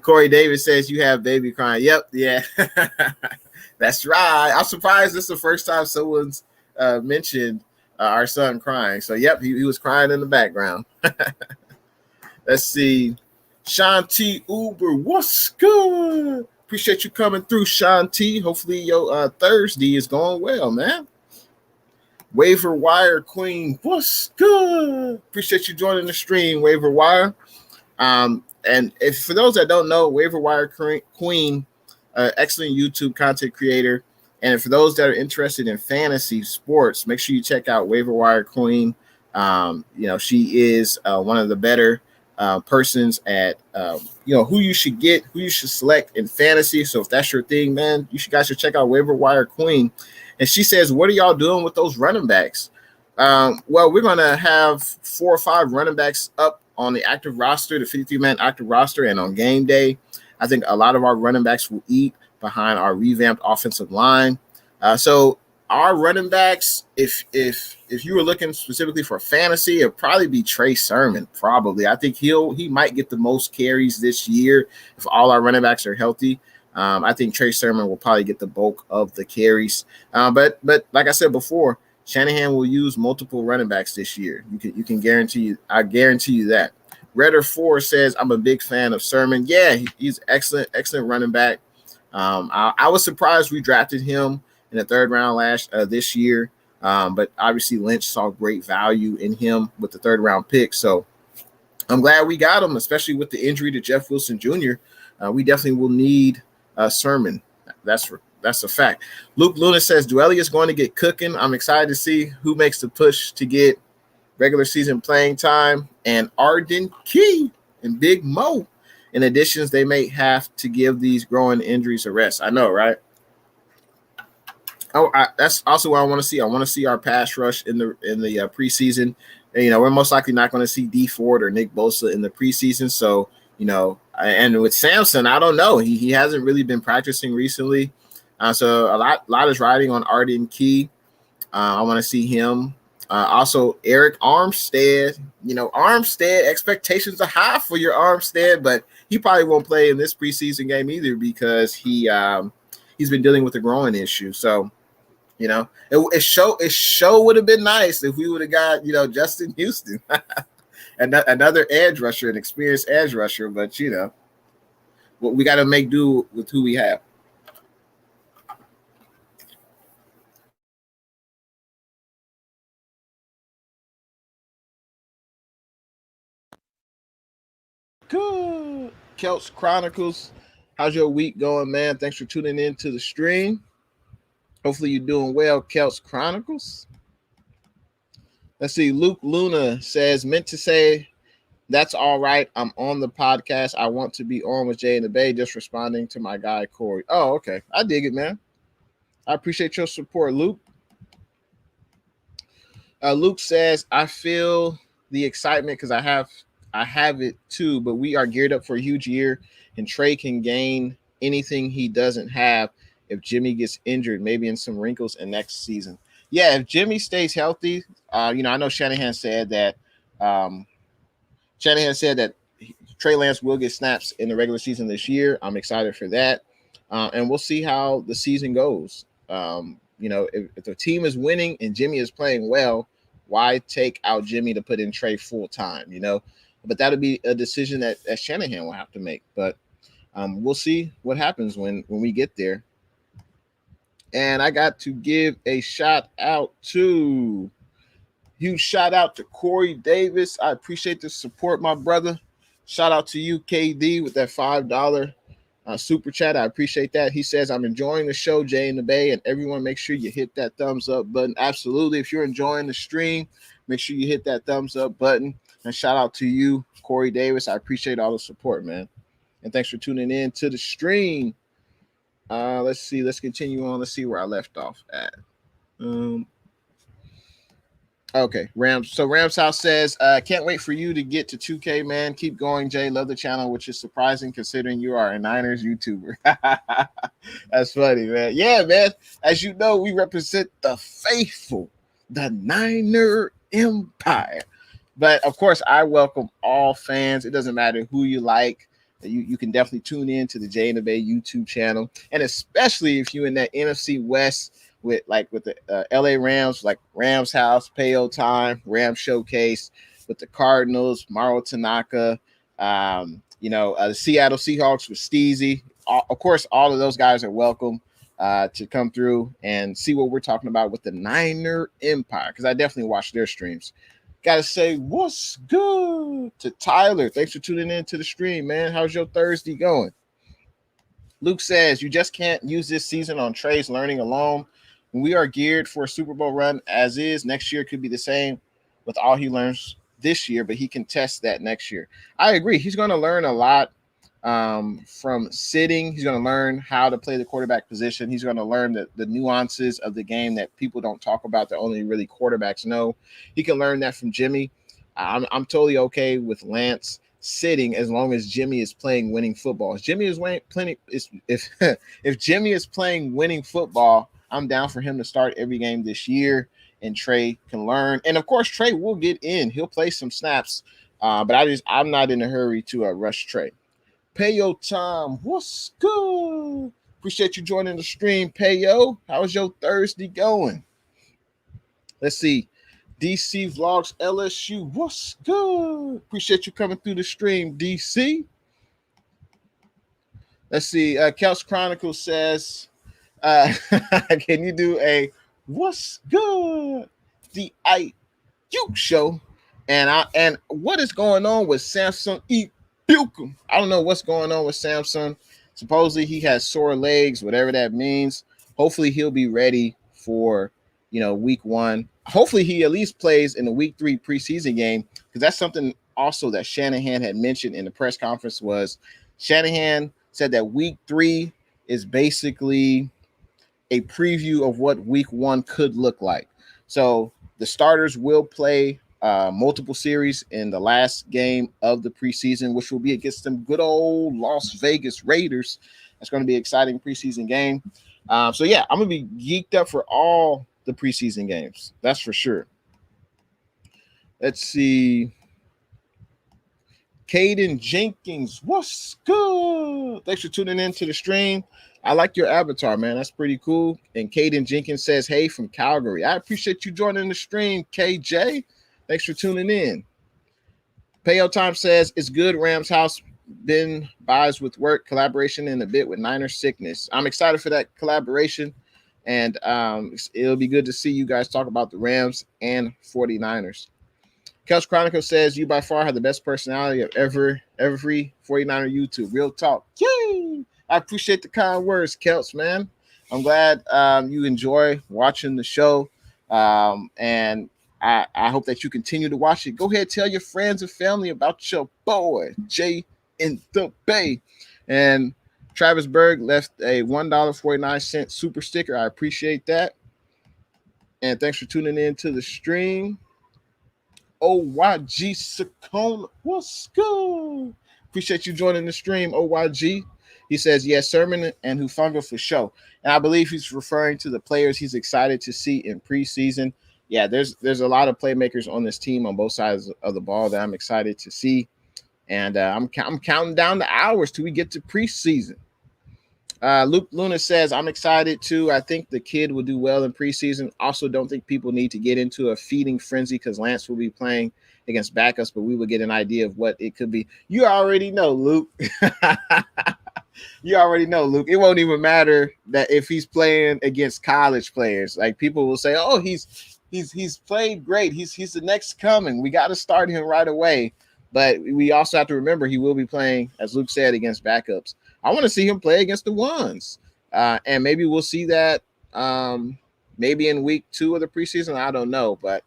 Corey Davis says you have baby crying. Yep, yeah, that's right. I'm surprised this is the first time someone's mentioned our son crying. So, yep, he was crying in the background. Let's see. Sean T. Uber, what's good? Appreciate you coming through, Sean T. Hopefully your Thursday is going well, man. Waiver Wire Queen, what's good? Appreciate you joining the stream, Waiver Wire. And if for those that don't know, Waiver Wire Queen, excellent YouTube content creator. And for those that are interested in fantasy sports, make sure you check out Waiver Wire Queen. She is one of the better persons at who you should get, who you should select in fantasy. So if that's your thing, man, you guys should check out Waiver Wire Queen. And she says, what are y'all doing with those running backs? Well, we're going to have 4 or 5 running backs up on the active roster, the 53-man active roster, and on game day. I think a lot of our running backs will eat behind our revamped offensive line. So our running backs, if you were looking specifically for fantasy, it'd probably be Trey Sermon. Probably, I think he might get the most carries this year if all our running backs are healthy. I think Trey Sermon will probably get the bulk of the carries. But like I said before, Shanahan will use multiple running backs this year. You can guarantee. I guarantee you that. Redder 4 says I'm a big fan of Sermon. Yeah, he's excellent running back. I was surprised we drafted him in the 3rd round this year. But obviously Lynch saw great value in him with the 3rd round pick. So I'm glad we got him, especially with the injury to Jeff Wilson Jr. We definitely will need Sermon. That's a fact. Luke Luna says Dwelly is going to get cooking. I'm excited to see who makes the push to get regular season playing time. And Arden Key and Big Mo. In additions, they may have to give these growing injuries a rest. I know, right? That's also what I want to see. I want to see our pass rush in the preseason. And, we're most likely not going to see D Ford or Nick Bosa in the preseason. So, and with Samson, I don't know. He hasn't really been practicing recently. So a lot is riding on Arden Key. I want to see him. Also, Eric Armstead. Armstead, expectations are high for your Armstead, but he probably won't play in this preseason game either because he's been dealing with a growing issue. So, it sure would have been nice if we would have got Justin Houston, another edge rusher, an experienced edge rusher. But we got to make do with who we have. Good. Kelts Chronicles. How's your week going, man? Thanks for tuning in to the stream. Hopefully you're doing well, Kelts Chronicles. Let's see. Luke Luna says, meant to say, that's all right. I'm on the podcast. I want to be on with Jay and the Bay, just responding to my guy, Corey. Oh, okay. I dig it, man. I appreciate your support, Luke. Luke says, I feel the excitement because I have it too, but we are geared up for a huge year, and Trey can gain anything he doesn't have if Jimmy gets injured, maybe in some wrinkles in next season. Yeah, if Jimmy stays healthy, I know Shanahan said that Trey Lance will get snaps in the regular season this year. I'm excited for that, and we'll see how the season goes. If the team is winning and Jimmy is playing well, why take out Jimmy to put in Trey full time? But that'll be a decision that Shanahan will have to make. But we'll see what happens when we get there. And I got to give a shout out to Corey Davis. I appreciate the support, my brother. Shout out to you, KD, with that $5 super chat. I appreciate that. He says, I'm enjoying the show, Jay and the Bay, and everyone make sure you hit that thumbs up button. Absolutely. If you're enjoying the stream, make sure you hit that thumbs up button. And shout out to you, Corey Davis. I appreciate all the support, man. And thanks for tuning in to the stream. Let's see. Let's continue on. Let's see where I left off at. Okay, Rams. So Rams House says, can't wait for you to get to 2K, man. Keep going, Jay. Love the channel, which is surprising considering you are a Niners YouTuber. That's funny, man. Yeah, man. As you know, we represent the faithful, the Niner Empire. But of course, I welcome all fans. It doesn't matter who you like. You can definitely tune in to the Is Rb1 YouTube channel, and especially if you're in that NFC West with the LA Rams, like Rams House, Payo Time, Rams Showcase, with the Cardinals, Mauro Tanaka, the Seattle Seahawks with Steezy. Of course, all of those guys are welcome to come through and see what we're talking about with the Niner Empire, because I definitely watch their streams. Gotta say, what's good to Tyler? Thanks for tuning in to the stream, man. How's your Thursday going? Luke says, you just can't use this season on Trey's learning alone. We are geared for a Super Bowl run as is. Next year could be the same with all he learns this year, but he can test that next year. I agree. He's going to learn a lot from sitting. He's going to learn how to play the quarterback position. He's going to learn the nuances of the game that people don't talk about, that only really quarterbacks know. He can learn that from Jimmy. I'm totally okay with Lance sitting as long as Jimmy is playing winning football. If Jimmy is if Jimmy is playing winning football, I'm down for him to start every game this year, and Trey can learn. And of course, Trey will get in. He'll play some snaps, but I'm not in a hurry to rush Trey. Payo Time, what's good? Appreciate you joining the stream, Payo. How's your Thursday going? Let's see. DC Vlogs LSU, what's good? Appreciate you coming through the stream, DC. Let's see. Couch Chronicles says, can you do a what's good? The IU show. And what is going on with Samson Bukum? I don't know what's going on with Samson. Supposedly he has sore legs, whatever that means. Hopefully he'll be ready for week 1. Hopefully he at least plays in the week 3 preseason game, because that's something also that Shanahan had mentioned in the press conference. Was Shanahan said that week 3 is basically a preview of what week 1 could look like. So the starters will play multiple series in the last game of the preseason, which will be against them good old Las Vegas Raiders. That's going to be an exciting preseason game. So yeah, I'm going to be geeked up for all the preseason games. That's for sure. Let's see. Caden Jenkins, what's good? Thanks for tuning in to the stream. I like your avatar, man. That's pretty cool. And Caden Jenkins says, hey, from Calgary. I appreciate you joining the stream, KJ. Thanks for tuning in. Payo Time says, it's good. Rams House been buys with work, collaboration, and a bit with Niner sickness. I'm excited for that collaboration. And it'll be good to see you guys talk about the Rams and 49ers. Couch Chronicle says, you by far have the best personality of every 49er YouTube. Real talk. Yay! I appreciate the kind words, Kelts, man. I'm glad you enjoy watching the show. And I hope that you continue to watch it. Go ahead, tell your friends and family about your boy, Jay in the Bay. And Travis Berg left a $1.49 super sticker. I appreciate that. And thanks for tuning in to the stream. OYG Sakona, what's good? Appreciate you joining the stream, OYG. He says, yes, Sermon and Hufanga for show. And I believe he's referring to the players he's excited to see in preseason. Yeah, there's a lot of playmakers on this team on both sides of the ball that I'm excited to see. And I'm counting down the hours till we get to preseason. Luke Luna says, I'm excited too. I think the kid will do well in preseason. Also, don't think people need to get into a feeding frenzy because Lance will be playing against backups, but we will get an idea of what it could be. You already know, Luke. You already know, Luke. It won't even matter that if he's playing against college players. Like, people will say, oh, he's played great. He's the next coming. We got to start him right away. But we also have to remember he will be playing, as Luke said, against backups. I want to see him play against the ones. And maybe we'll see that maybe in week 2 of the preseason. I don't know. But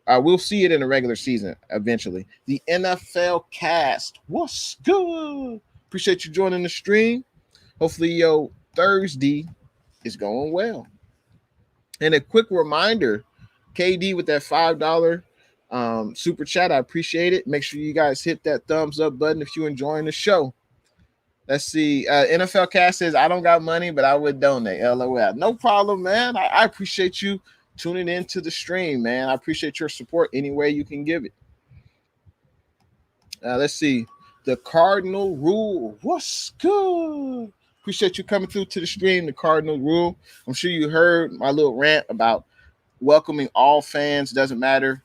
We'll see it in the regular season eventually. The NFL cast. What's good? Appreciate you joining the stream. Hopefully, your Thursday is going well. And a quick reminder, KD with that $5 super chat. I appreciate it. Make sure you guys hit that thumbs up button if you're enjoying the show. Let's see. NFL Cast says, I don't got money, but I would donate. LOL. No problem, man. I appreciate you tuning into the stream, man. I appreciate your support any way you can give it. Let's see. The Cardinal Rule. What's good? Appreciate you coming through to the stream. The Cardinal Rule. I'm sure you heard my little rant about welcoming all fans. Doesn't matter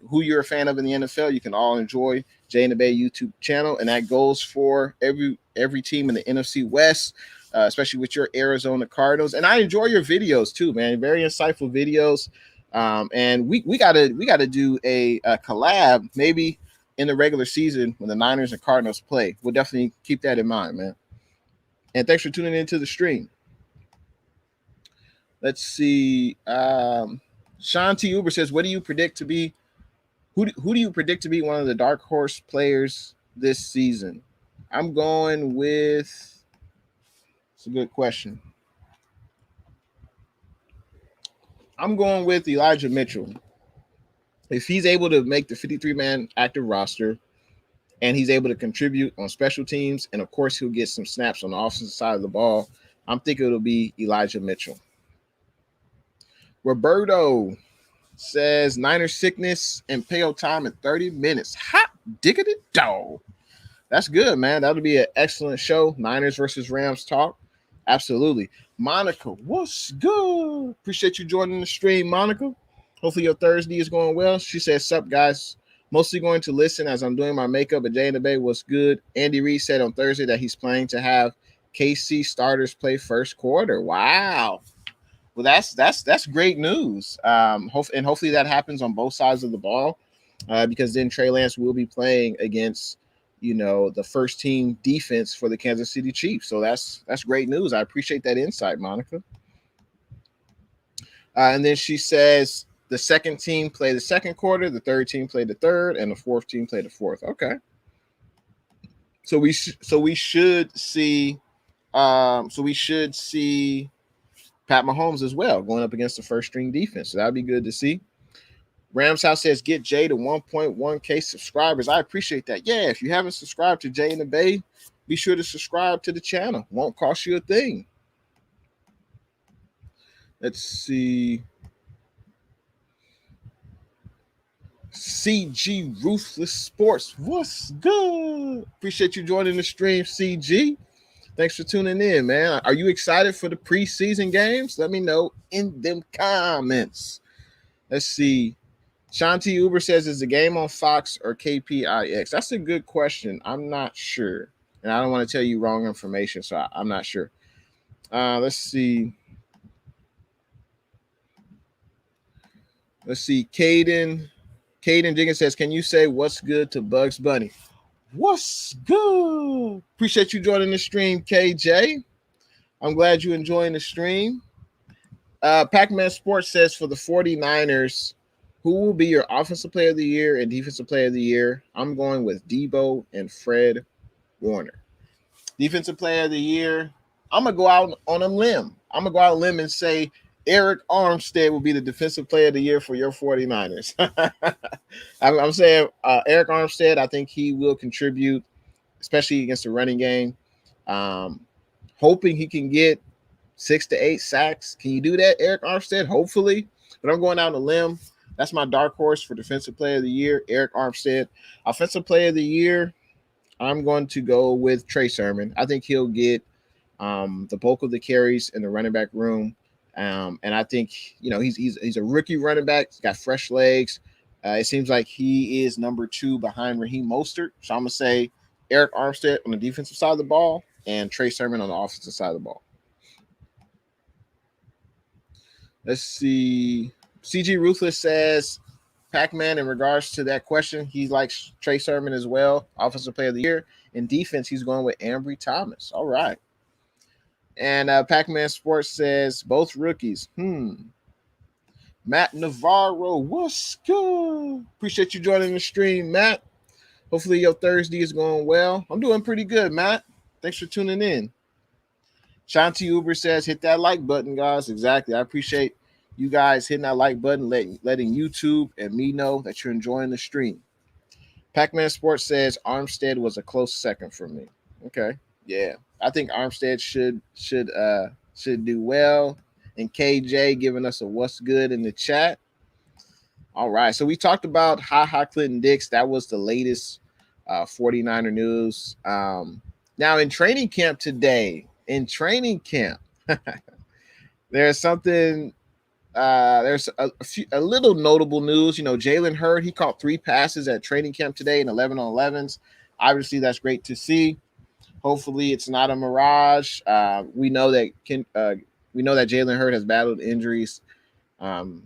who you're a fan of in the NFL. You can all enjoy Jay and the Bay YouTube channel, and that goes for every team in the NFC West, especially with your Arizona Cardinals. And I enjoy your videos too, man. Very insightful videos. And we gotta do a collab maybe in the regular season when the Niners and Cardinals play. We'll definitely keep that in mind, man. And thanks for tuning into the stream. Let's see. Sean T. Uber says, what do you predict to be? Who do you predict to be one of the dark horse players this season? I'm going with. It's a good question. I'm going with Elijah Mitchell. If he's able to make the 53-man active roster and he's able to contribute on special teams, and of course he'll get some snaps on the offensive side of the ball, I'm thinking it'll be Elijah Mitchell. Roberto says Niners sickness and payout time in 30 minutes. Hot diggity dog. That's good, man. That'll be an excellent show. Niners versus Rams talk. Absolutely. Monica, what's good? Appreciate you joining the stream, Monica. Hopefully your Thursday is going well. She says, sup, guys. Mostly going to listen as I'm doing my makeup at Jay and the Bay. What's good? Andy Reid said on Thursday that he's planning to have KC starters play first quarter. Wow. Well, that's great news. Hopefully that happens on both sides of the ball, because then Trey Lance will be playing against, the first team defense for the Kansas City Chiefs. So that's great news. I appreciate that insight, Monica. And then she says the second team play the second quarter, the third team play the third, and the fourth team play the fourth. Okay. So we should see. Pat Mahomes as well going up against the first string defense. So that'd be good to see. Rams House says, get Jay to 1.1K subscribers. I appreciate that. Yeah, if you haven't subscribed to Jay and the Bay, be sure to subscribe to the channel. Won't cost you a thing. Let's see. CG Ruthless Sports. What's good? Appreciate you joining the stream, CG. Thanks for tuning in, man. Are you excited for the preseason games? Let me know in them comments. Let's see. Shanti Uber says, is the game on Fox or KPIX? That's a good question. I'm not sure. And I don't want to tell you wrong information, so I'm not sure. Let's see. Caden Jenkins says, can you say what's good to Bugs Bunny? What's good? Appreciate you joining the stream, KJ. I'm glad you're enjoying the stream. Pac-Man Sports says, for the 49ers, who will be your offensive player of the year and defensive player of the year? I'm going with Debo and Fred Warner. Defensive player of the year, I'm going to go out on a limb. And say Eric Armstead will be the defensive player of the year for your 49ers. I'm saying Eric Armstead, I think he will contribute, especially against the running game. Hoping he can get 6 to 8 sacks. Can you do that, Eric Armstead? Hopefully. But I'm going out on a limb. That's my dark horse for defensive player of the year, Eric Armstead. Offensive player of the year, I'm going to go with Trey Sermon. I think he'll get the bulk of the carries in the running back room. And I think, he's a rookie running back. He's got fresh legs. It seems like he is number 2 behind Raheem Mostert. So I'm going to say Eric Armstead on the defensive side of the ball and Trey Sermon on the offensive side of the ball. Let's see. CG Ruthless says, Pac-Man, in regards to that question, he likes Trey Sermon as well, offensive player of the year. In defense, he's going with Ambry Thomas. All right. And Pac-Man Sports says, both rookies. Matt Navarro, what's good? Appreciate you joining the stream, Matt. Hopefully your Thursday is going well. I'm doing pretty good, Matt. Thanks for tuning in. Shanti Uber says, hit that like button, guys. Exactly. I appreciate you guys hitting that like button, letting YouTube and me know that you're enjoying the stream. Pac-Man Sports says Armstead was a close second for me. Okay. Yeah. I think Armstead should do well. And KJ giving us a what's good in the chat. All right. So we talked about Clinton Dix. That was the latest 49er news. Now in training camp today, there's something. There's a little notable news. You know, Jalen Hurd, he caught 3 passes at training camp today in 11 on 11s. Obviously, that's great to see. Hopefully, it's not a mirage. We know that Jalen Hurd has battled injuries. We'll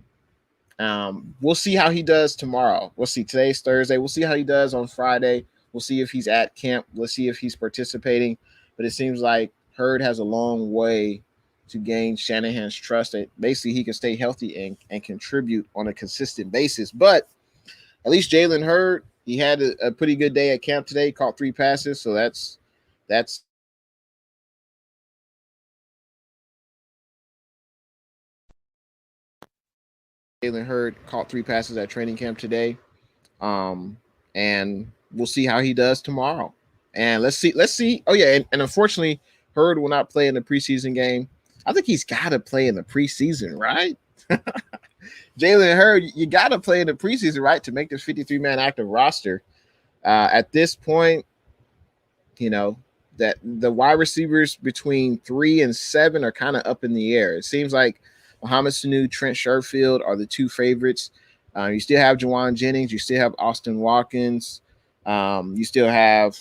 see how he does tomorrow. We'll see. Today's Thursday. We'll see how he does on Friday. We'll see if he's at camp. We'll see if he's participating. But it seems like Hurd has a long way to gain Shanahan's trust that basically he can stay healthy and contribute on a consistent basis. But at least Jalen Hurd, he had a pretty good day at camp today, caught 3 passes. So that's Jalen Hurd caught 3 passes at training camp today. And we'll see how he does tomorrow. And let's see. Oh, yeah. And unfortunately, Hurd will not play in the preseason game. I think he's got to play in the preseason, right? Jalen Hurd, you got to play in the preseason, right, to make this 53-man active roster. At this point, you know, that the wide receivers between 3 and 7 are kind of up in the air. It seems like Mohamed Sanu, Trent Sherfield are the 2 favorites. You still have Juwan Jennings. You still have Austin Watkins. You still have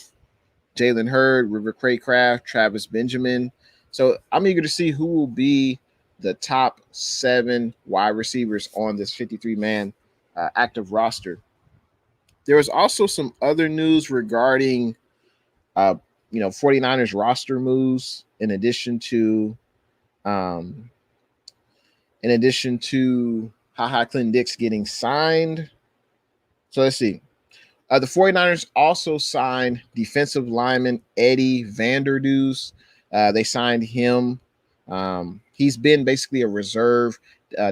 Jalen Hurd, River Craycraft, Travis Benjamin. So I'm eager to see who will be the top 7 wide receivers on this 53-man active roster. There was also some other news regarding, 49ers roster moves in addition to Clinton Dix getting signed. So let's see. The 49ers also signed defensive lineman Eddie Vanderdoes. They signed him. He's been basically a reserve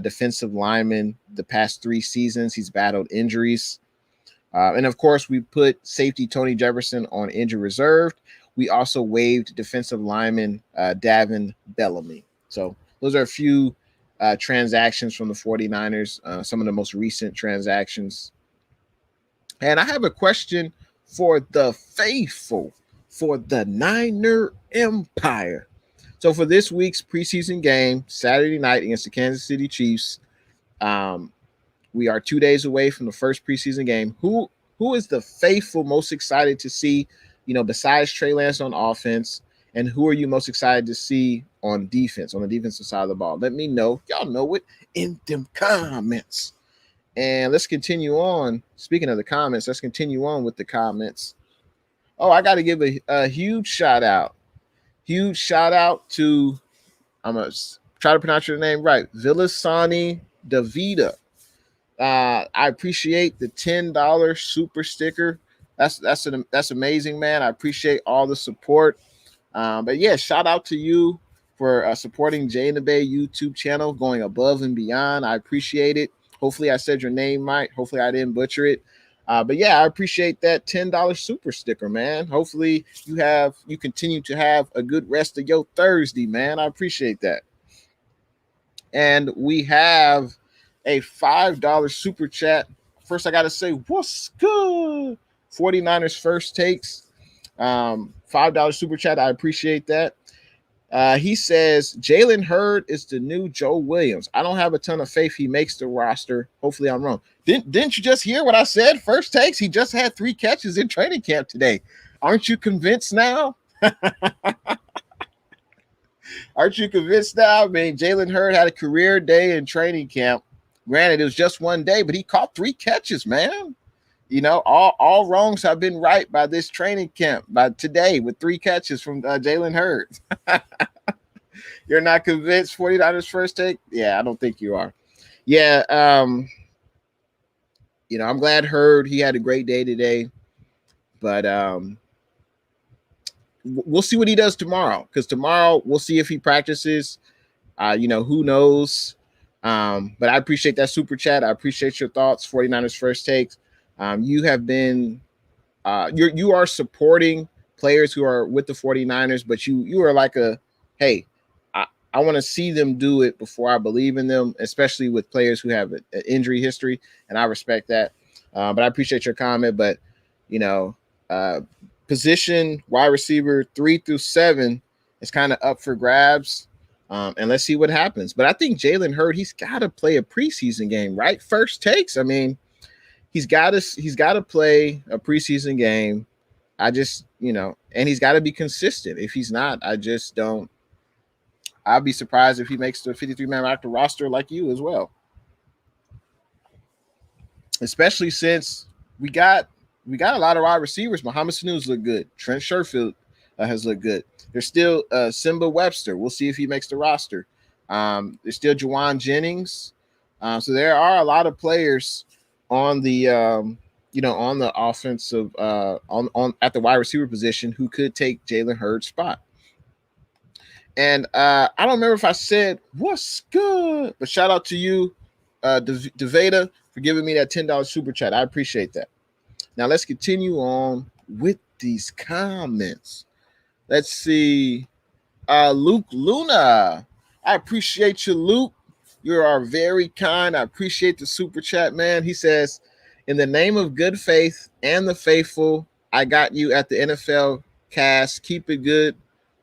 defensive lineman the past 3 seasons. He's battled injuries. And, of course, we put safety Tony Jefferson on injury reserve. We also waived defensive lineman Davin Bellamy. So those are a few transactions from the 49ers, some of the most recent transactions. And I have a question for the faithful, for the Niner Empire. So for this week's preseason game, Saturday night against the Kansas City Chiefs, we are 2 days away from the first preseason game. Who is the faithful most excited to see, besides Trey Lance on offense? And who are you most excited to see on defense, on the defensive side of the ball? Let me know. Y'all know it in them comments. And let's continue on. Speaking of the comments, let's continue on with the comments. Oh, I got to give a huge shout out. Huge shout out to, I'm going to try to pronounce your name right, Vilasani Davida. I appreciate the $10 super sticker. That's amazing, man. I appreciate all the support. But yeah, shout out to you for supporting intheBay YouTube channel, going above and beyond. I appreciate it. Hopefully I said your name right. Hopefully I didn't butcher it. But yeah, I appreciate that $10 super sticker, man. Hopefully you continue to have a good rest of your Thursday, man. I appreciate that. And we have a $5 super chat. First, I got to say, what's good? 49ers first takes. $5 super chat. I appreciate that. He says, Jalen Hurd is the new Joe Williams. I don't have a ton of faith he makes the roster. Hopefully I'm wrong. Didn't you just hear what I said? First takes, he just had 3 catches in training camp today. Aren't you convinced now? Aren't you convinced now? I mean, Jalen Hurd had a career day in training camp. Granted, it was just 1 day, but he caught 3 catches, man. All wrongs have been right by this training camp, by today, with 3 catches from Jalen Hurd. You're not convinced 49ers first take? Yeah, I don't think you are. Yeah, I'm glad Hurd he had a great day today, but we'll see what he does tomorrow, because tomorrow we'll see if he practices. Who knows? But I appreciate that super chat. I appreciate your thoughts, 49ers First Takes. You have been you are supporting players who are with the 49ers, but you are like hey, I want to see them do it before I believe in them, especially with players who have an injury history, and I respect that. But I appreciate your comment. But you know, uh, position wide receiver 3 through 7 is kind of up for grabs. And let's see what happens. But I think Jalen Hurd, he's got to play a preseason game, right? First Takes. I mean, he's got to play a preseason game. I just, and he's got to be consistent. If he's not, I just don't. I'll be surprised if he makes the 53-man active roster like you as well. Especially since we got a lot of wide receivers. Muhammad Sanu's look good. Trent Sherfield has looked good. There's still Simba Webster. We'll see if he makes the roster. There's still Juwan Jennings. So there are a lot of players on the on the offensive on at the wide receiver position who could take Jalen Hurd's spot. And I don't remember if I said what's good, but shout out to you, Deveda, for giving me that $10 super chat. I appreciate that. Now let's continue on with these comments. Let's see. Luke Luna. I appreciate you, Luke. You are very kind. I appreciate the super chat, man. He says, in the name of good faith and the faithful, I got you at the NFL cast. Keep it good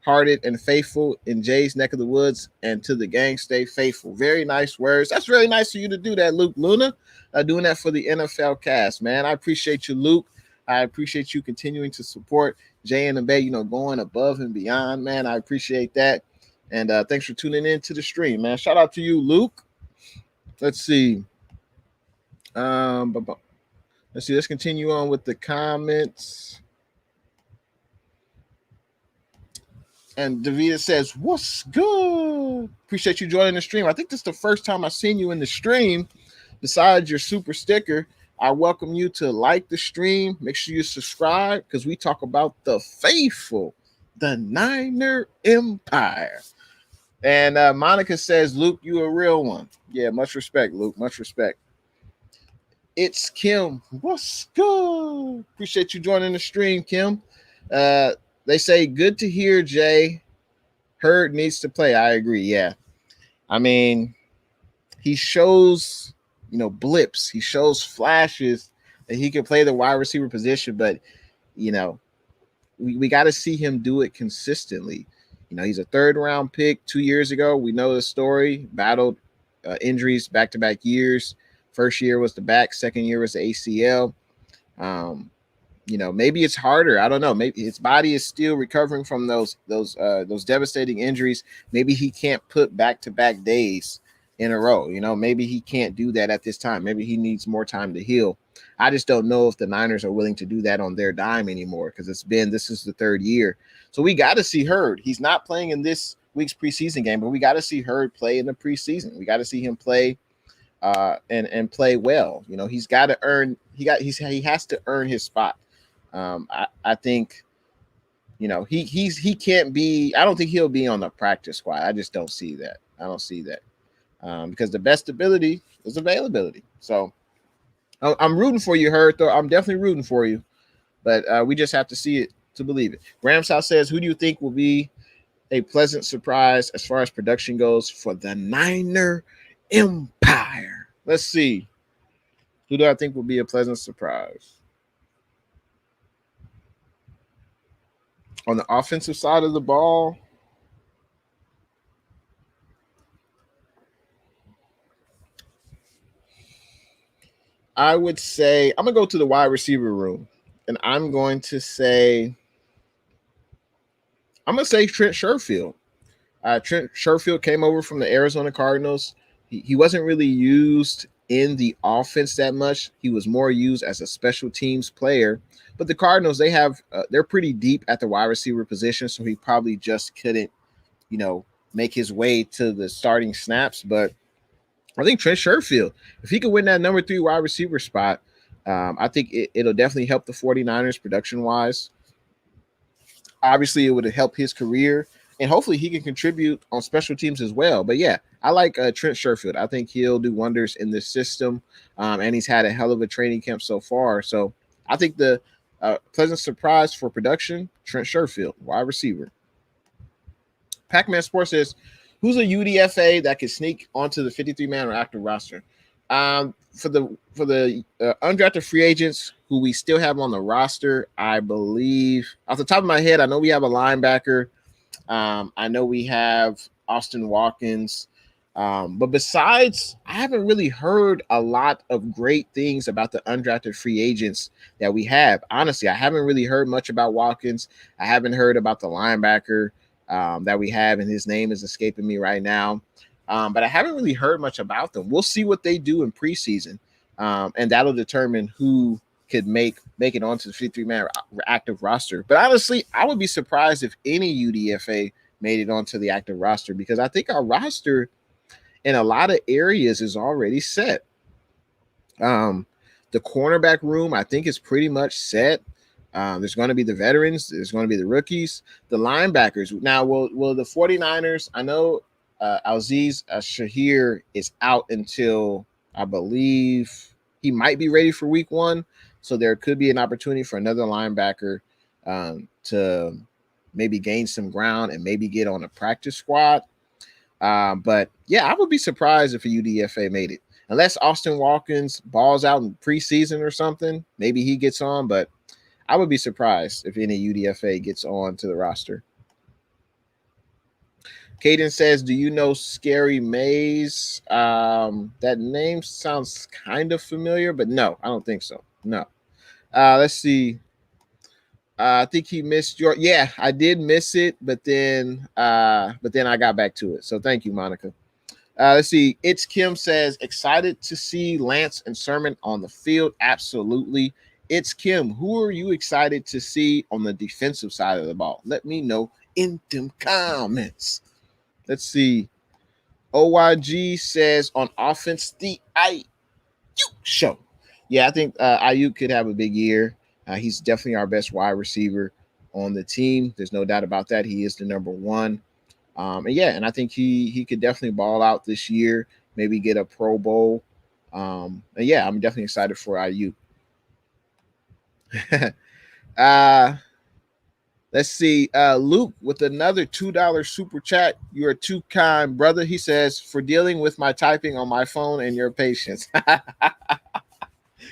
hearted and faithful in Jay's neck of the woods, and to the gang, stay faithful. Very nice words. That's really nice of you to do that, Luke Luna. Doing that for the NFL cast, man. I appreciate you, Luke. I appreciate you continuing to support Jay and the Bay, going above and beyond, man. I appreciate that. And thanks for tuning in to the stream, man. Shout out to you, Luke. Let's see. Let's continue on with the comments. And Davida says, what's good? Appreciate you joining the stream. I think this is the first time I've seen you in the stream. Besides your super sticker, I welcome you to like the stream. Make sure you subscribe, because we talk about the faithful, the Niner Empire. And Monica says, Luke, you a real one. Yeah, much respect, Luke. Much respect. It's Kim. What's good? Appreciate you joining the stream, Kim. They say, good to hear, Jay. Hurd needs to play. I agree. Yeah. I mean, he shows, blips. He shows flashes that he can play the wide receiver position, but, we got to see him do it consistently. He's a 3rd-round pick 2 years ago. We know the story. Battled injuries back-to-back years. First year was the back. Second year was the ACL. Maybe it's harder. I don't know. Maybe his body is still recovering from those devastating injuries. Maybe he can't put back-to-back days in a row. Maybe he can't do that at this time. Maybe he needs more time to heal. I just don't know if the Niners are willing to do that on their dime anymore, because this is the 3rd year. So we got to see Hurd. He's not playing in this week's preseason game, but we got to see Hurd play in the preseason. We got to see him play and play well. He's got to earn. He has to earn his spot. I think, he can't be. I don't think he'll be on the practice squad. I just don't see that. I don't see that because the best ability is availability. So I'm rooting for you, Hurd. Though I'm definitely rooting for you, but we just have to see it to believe it. Rams House says, who do you think will be a pleasant surprise as far as production goes for the Niner Empire? Let's see. Who do I think will be a pleasant surprise? On the offensive side of the ball, I would say I'm going to go to the wide receiver room, and I'm going to say Trent Sherfield. Trent Sherfield came over from the Arizona Cardinals. He wasn't really used in the offense that much. He was more used as a special teams player. But the Cardinals, they're pretty deep at the wide receiver position, so he probably just couldn't, make his way to the starting snaps. But I think Trent Sherfield, if he could win that number 3 wide receiver spot, I think it'll definitely help the 49ers production wise. Obviously, it would help his career, and hopefully he can contribute on special teams as well. But yeah, I like Trent Sherfield. I think he'll do wonders in this system, and he's had a hell of a training camp so far. So I think the pleasant surprise for production, Trent Sherfield, wide receiver. Pac-Man Sports says, who's a UDFA that could sneak onto the 53-man or active roster? For the undrafted free agents who we still have on the roster, I believe off the top of my head, I know we have a linebacker. I know we have Austin Watkins. But besides, I haven't really heard a lot of great things about the undrafted free agents that we have. Honestly, I haven't really heard much about Watkins. I haven't heard about the linebacker that we have, and his name is escaping me right now. But I haven't really heard much about them. We'll see what they do in preseason, and that'll determine who could make it onto the 53-man active roster. But honestly, I would be surprised if any UDFA made it onto the active roster, because I think our roster in a lot of areas is already set. The cornerback room, I think, is pretty much set. There's going to be the veterans. There's going to be the rookies, the linebackers. Now, will the 49ers, I know Aziz Shahir is out until, I believe, he might be ready for week 1. So there could be an opportunity for another linebacker to maybe gain some ground and maybe get on a practice squad. But yeah, I would be surprised if a UDFA made it. Unless Austin Watkins balls out in preseason or something, maybe he gets on, but I would be surprised if any UDFA gets on to the roster. Caden says, do you know Scary Maze? That name sounds kind of familiar, but no, I don't think so. No. Let's see. I think he missed your. Yeah, I did miss it, but then I got back to it. So thank you, Monica. Let's see. It's Kim says, excited to see Lance and Sermon on the field. Absolutely. It's Kim. Who are you excited to see on the defensive side of the ball? Let me know in them comments. Let's see. OYG says on offense, the Ayuk show. Yeah, I think Ayuk could have a big year. He's definitely our best wide receiver on the team. There's no doubt about that. He is the number 1. And I think he could definitely ball out this year, maybe get a Pro Bowl. I'm definitely excited for Ayuk. Let's see. Luke with another $2 super chat. You are too kind, brother. He says, for dealing with my typing on my phone and your patience.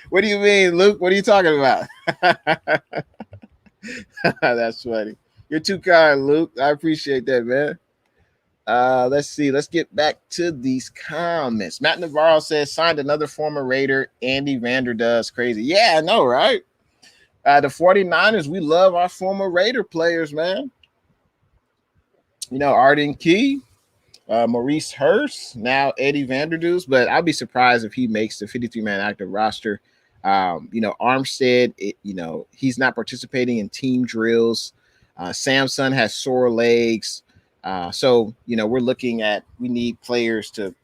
What do you mean, Luke? What are you talking about? That's funny. You're too kind, Luke. I appreciate that, man. Let's see. Let's get back to these comments. Matt Navarro says, signed another former Raider. Andy Vander does crazy. Yeah, I know, right? The 49ers, we love our former Raider players, man. You know, Arden Key, Maurice Hurst, now Eddie Vanderdoes, but I'll be surprised if he makes the 53-man active roster. Armstead, he's not participating in team drills. Samson has sore legs. So we're looking at, we need players to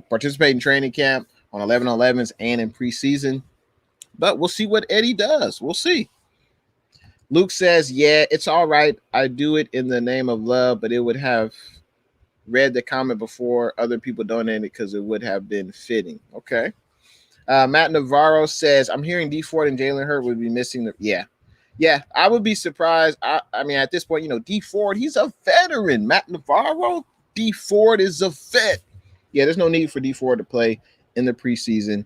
participate in training camp on 11-on-11s and in preseason. But we'll see what Eddie does. We'll see. Luke says, yeah, it's all right. I do it in the name of love, but it would have read the comment before other people donated because it would have been fitting. Okay. Matt Navarro says, I'm hearing D Ford and Jalen Hurts would be missing the. Yeah, I would be surprised. I mean, at this point, D Ford, he's a veteran. Matt Navarro, D Ford is a vet. Yeah, there's no need for D Ford to play in the preseason.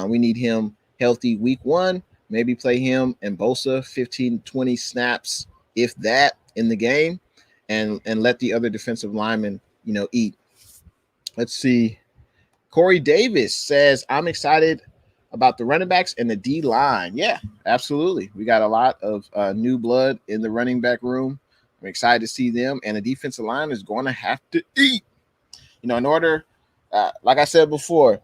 We need him healthy week 1. Maybe play him and Bosa 15-20 snaps, if that, in the game, and let the other defensive linemen, eat. Let's see. Corey Davis says, I'm excited about the running backs and the D line. Yeah, absolutely. We got a lot of new blood in the running back room. I'm excited to see them, and the defensive line is going to have to eat. In order, like I said before,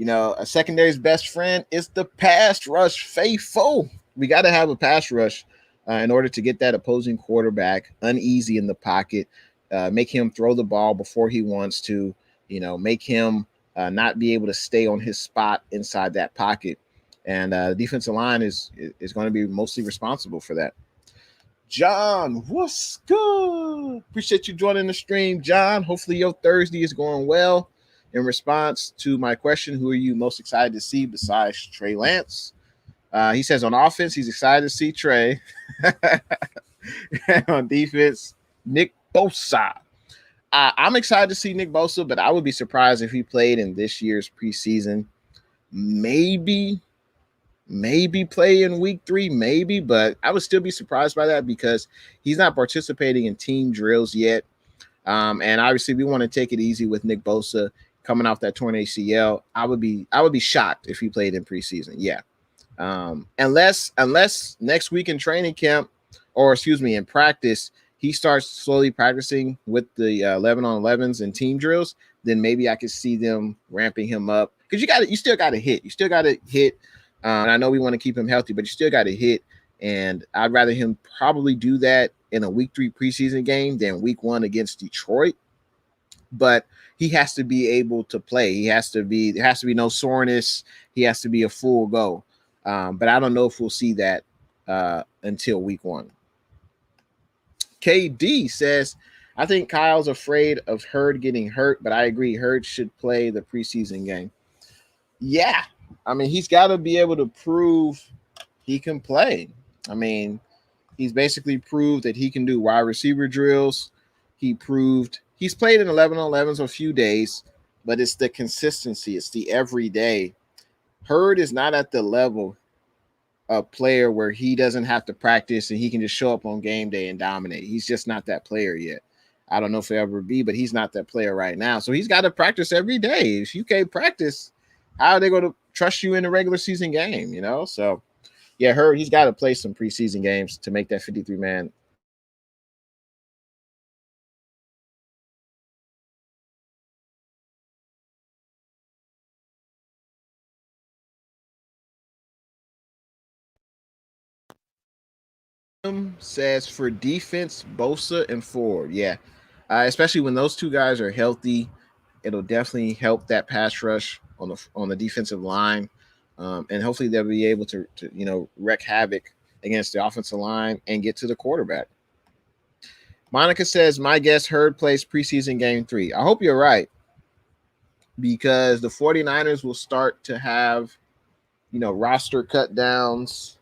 a secondary's best friend is the pass rush faithful. We got to have a pass rush in order to get that opposing quarterback uneasy in the pocket, make him throw the ball before he wants to, make him not be able to stay on his spot inside that pocket. And the defensive line is going to be mostly responsible for that. John, what's good? Appreciate you joining the stream, John. Hopefully your Thursday is going well. In response to my question, who are you most excited to see besides Trey Lance? He says on offense, he's excited to see Trey. On defense, Nick Bosa. I'm excited to see Nick Bosa, but I would be surprised if he played in this year's preseason. Maybe play in week 3, maybe, but I would still be surprised by that because he's not participating in team drills yet. And obviously we want to take it easy with Nick Bosa coming off that torn ACL. I would be shocked if he played in preseason. Yeah. Unless next week in training camp, or in practice, he starts slowly practicing with the 11-on-11s and team drills, then maybe I could see them ramping him up. Because you still got to hit. And I know we want to keep him healthy, but you still got to hit. And I'd rather him probably do that in a week 3 preseason game than week 1 against Detroit. But he has to be able to play. There has to be no soreness. He has to be a full go. But I don't know if we'll see that until week 1. KD says, I think Kyle's afraid of Hurd getting hurt, but I agree Hurd should play the preseason game. Yeah. I mean, he's got to be able to prove he can play. I mean, he's basically proved that he can do wide receiver drills. He's played in 11-on-11s a few days, but it's the consistency. It's the everyday. Hurd is not at the level of player where he doesn't have to practice and he can just show up on game day and dominate. He's just not that player yet. I don't know if he'll ever be, but he's not that player right now. So he's got to practice every day. If you can't practice, how are they going to trust you in a regular season game, So, yeah, Hurd, he's got to play some preseason games to make that 53-man. Says for defense, Bosa and Ford. Yeah, especially when those two guys are healthy, it'll definitely help that pass rush on the defensive line. And hopefully they'll be able to wreak havoc against the offensive line and get to the quarterback. Monica says, my guess Hurd plays preseason game 3. I hope you're right, because the 49ers will start to have, roster cut downs.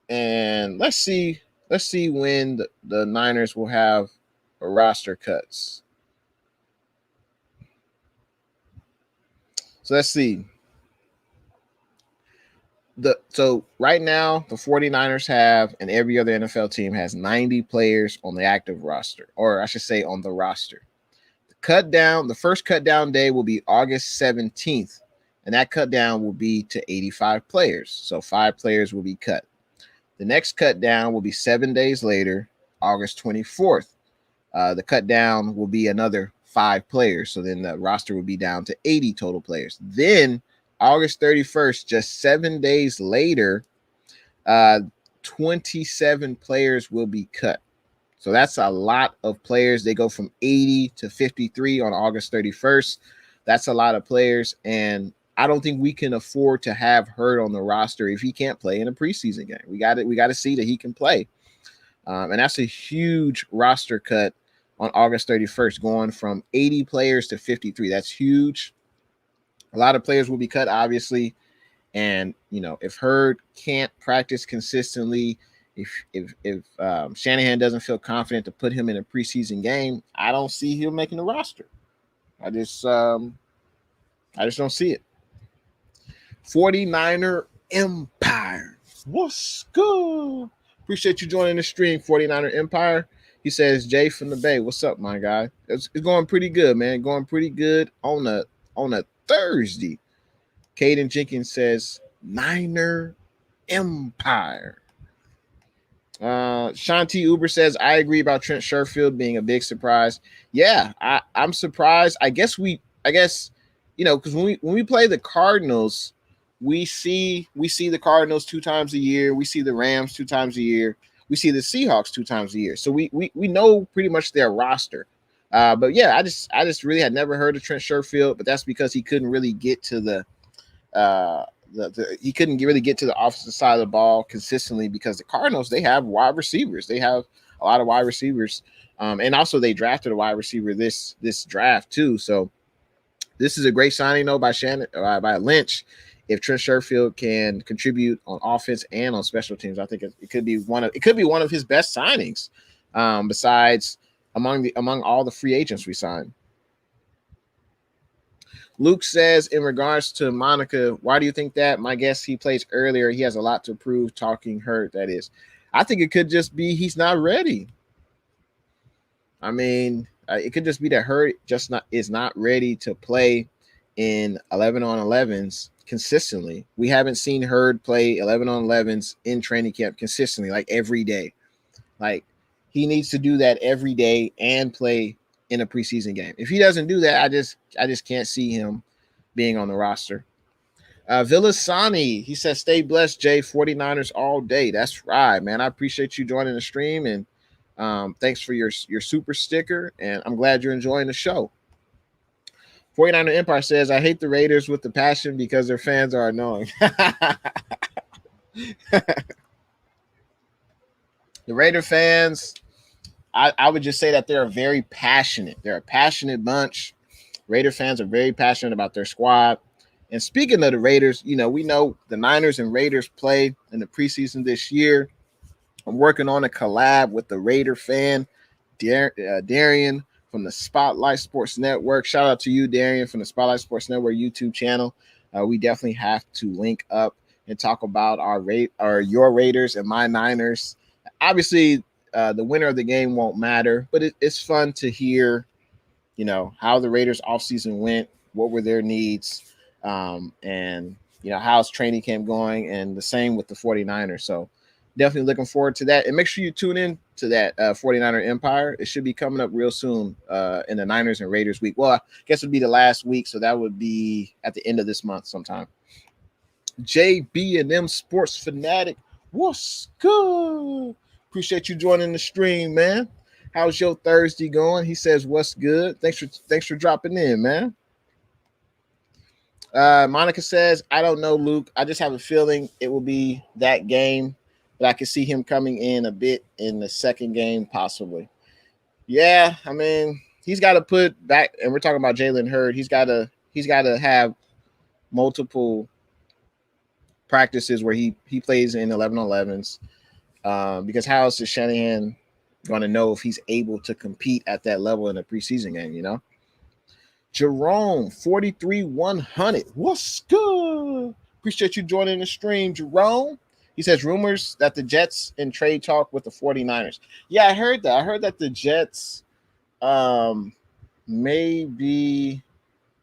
And let's see when the Niners will have a roster cuts. So let's see. So right now, the 49ers have, and every other NFL team has, 90 players on the active roster, or I should say on the roster. The first cut down day will be August 17th, and that cut down will be to 85 players. So 5 players will be cut. The next cut down will be 7 days later, August 24th. The cut down will be another 5 players. So then the roster will be down to 80 total players. Then August 31st, just 7 days later, 27 players will be cut. So that's a lot of players. They go from 80 to 53 on August 31st. That's a lot of players. And I don't think we can afford to have Hurd on the roster if he can't play in a preseason game. We got to see that he can play. And that's a huge roster cut on August 31st, going from 80 players to 53. That's huge. A lot of players will be cut, obviously. And, if Hurd can't practice consistently, if Shanahan doesn't feel confident to put him in a preseason game, I don't see him making the roster. I just don't see it. 49er Empire. What's good? Appreciate you joining the stream, 49er Empire. He says, Jay from the Bay. What's up, my guy? It's going pretty good, man. Going pretty good on a Thursday. Caden Jenkins says, Niner Empire. Shanti Uber says, I agree about Trent Sherfield being a big surprise. Yeah, I'm surprised. I guess, because when we play the Cardinals, we see the Cardinals 2 times a year. We see the Rams 2 times a year. We see the Seahawks 2 times a year. So we know pretty much their roster. But yeah, I just really had never heard of Trent Sherfield, but that's because he couldn't really get to he couldn't really get to the offensive side of the ball consistently because the Cardinals, they have wide receivers. They have a lot of wide receivers. And also they drafted a wide receiver this draft too. So this is a great signing though by Lynch. If Trent Sherfield can contribute on offense and on special teams, I think it could be one of his best signings. Besides among all the free agents we signed. Luke says, in regards to Monica, why do you think that? My guess, he plays earlier. He has a lot to prove. Talking hurt, that is. I think it could just be he's not ready. I mean, it could just be that Hurt is not ready to play in 11-on-11s consistently. We haven't seen Hurd play 11-on-11s in training camp consistently, like every day. Like he needs to do that every day and play in a preseason game. If he doesn't do that, I just can't see him being on the roster. Villasani, he says, stay blessed, Jay. 49ers all day. That's right, man. I appreciate you joining the stream, and thanks for your super sticker, and I'm glad you're enjoying the show. 49er Empire says, I hate the Raiders with the passion because their fans are annoying. The Raider fans, I would just say that they're very passionate. They're a passionate bunch. Raider fans are very passionate about their squad. And speaking of the Raiders, we know the Niners and Raiders play in the preseason this year. I'm working on a collab with the Raider fan, Darian from the Spotlight Sports Network. Shout out to you, Darian, from the Spotlight Sports Network YouTube channel. We definitely have to link up and talk about your Raiders and my Niners. Obviously, the winner of the game won't matter, but it's fun to hear, how the Raiders offseason went, what were their needs, and, how's training camp going, and the same with the 49ers. So definitely looking forward to that. And make sure you tune in to that 49er Empire. It should be coming up real soon in the Niners and Raiders week. Well, I guess it would be the last week, so that would be at the end of this month sometime. JB&M Sports Fanatic, what's good? Appreciate you joining the stream, man. How's your Thursday going? He says, what's good? Thanks for dropping in, man. Monica says, I don't know, Luke. I just have a feeling it will be that game, but I can see him coming in a bit in the second game, possibly. Yeah, I mean, he's got to put back, and we're talking about Jalen Hurd. He's got to have multiple practices where he plays in 11-on-11s. Because how else is Shanahan going to know if he's able to compete at that level in a preseason game, Jerome, 43-100. What's good? Appreciate you joining the stream, Jerome. He says, rumors that the Jets in trade talk with the 49ers. Yeah, I heard that. I heard that the Jets may be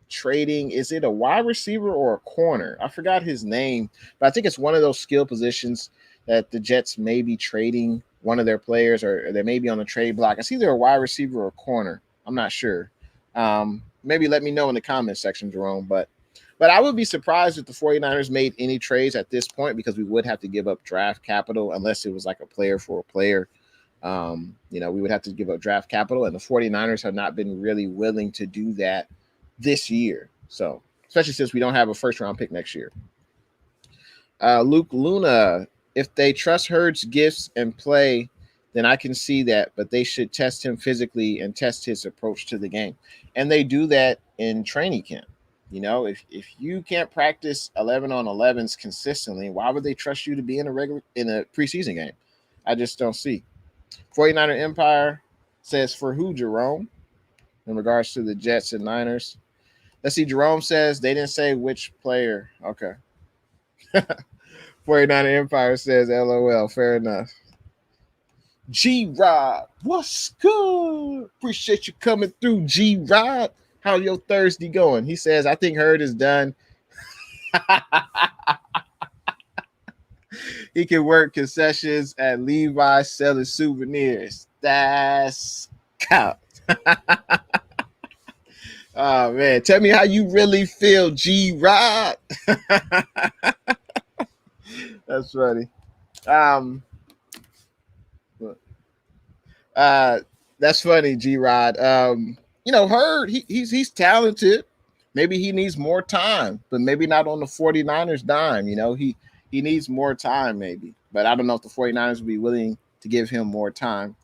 trading. Is it a wide receiver or a corner? I forgot his name, but I think it's one of those skill positions that the Jets may be trading one of their players, or they may be on the trade block. It's either a wide receiver or a corner. I'm not sure. Maybe let me know in the comment section, Jerome. But I would be surprised if the 49ers made any trades at this point, because we would have to give up draft capital unless it was like a player for a player. We would have to give up draft capital, and the 49ers have not been really willing to do that this year. So, especially since we don't have a first-round pick next year. Luke Luna, if they trust Hurd's gifts and play, then I can see that, but they should test him physically and test his approach to the game. And they do that in training camp. If you can't practice 11-on-11s consistently, why would they trust you to be in a preseason game? I just don't see. 49er Empire says, for who, Jerome? In regards to the Jets and Niners. Let's see, Jerome says they didn't say which player. Okay. 49er Empire says, LOL, fair enough. G-Rod, what's good? Appreciate you coming through, G-Rod. How's your Thursday going? He says, I think Hurd is done. He can work concessions at Levi's selling souvenirs. That's count. Oh, man. Tell me how you really feel, G-Rod. That's funny. That's funny, G-Rod. Hurd, he's talented. Maybe he needs more time, but maybe not on the 49ers dime. He needs more time, maybe. But I don't know if the 49ers would be willing to give him more time.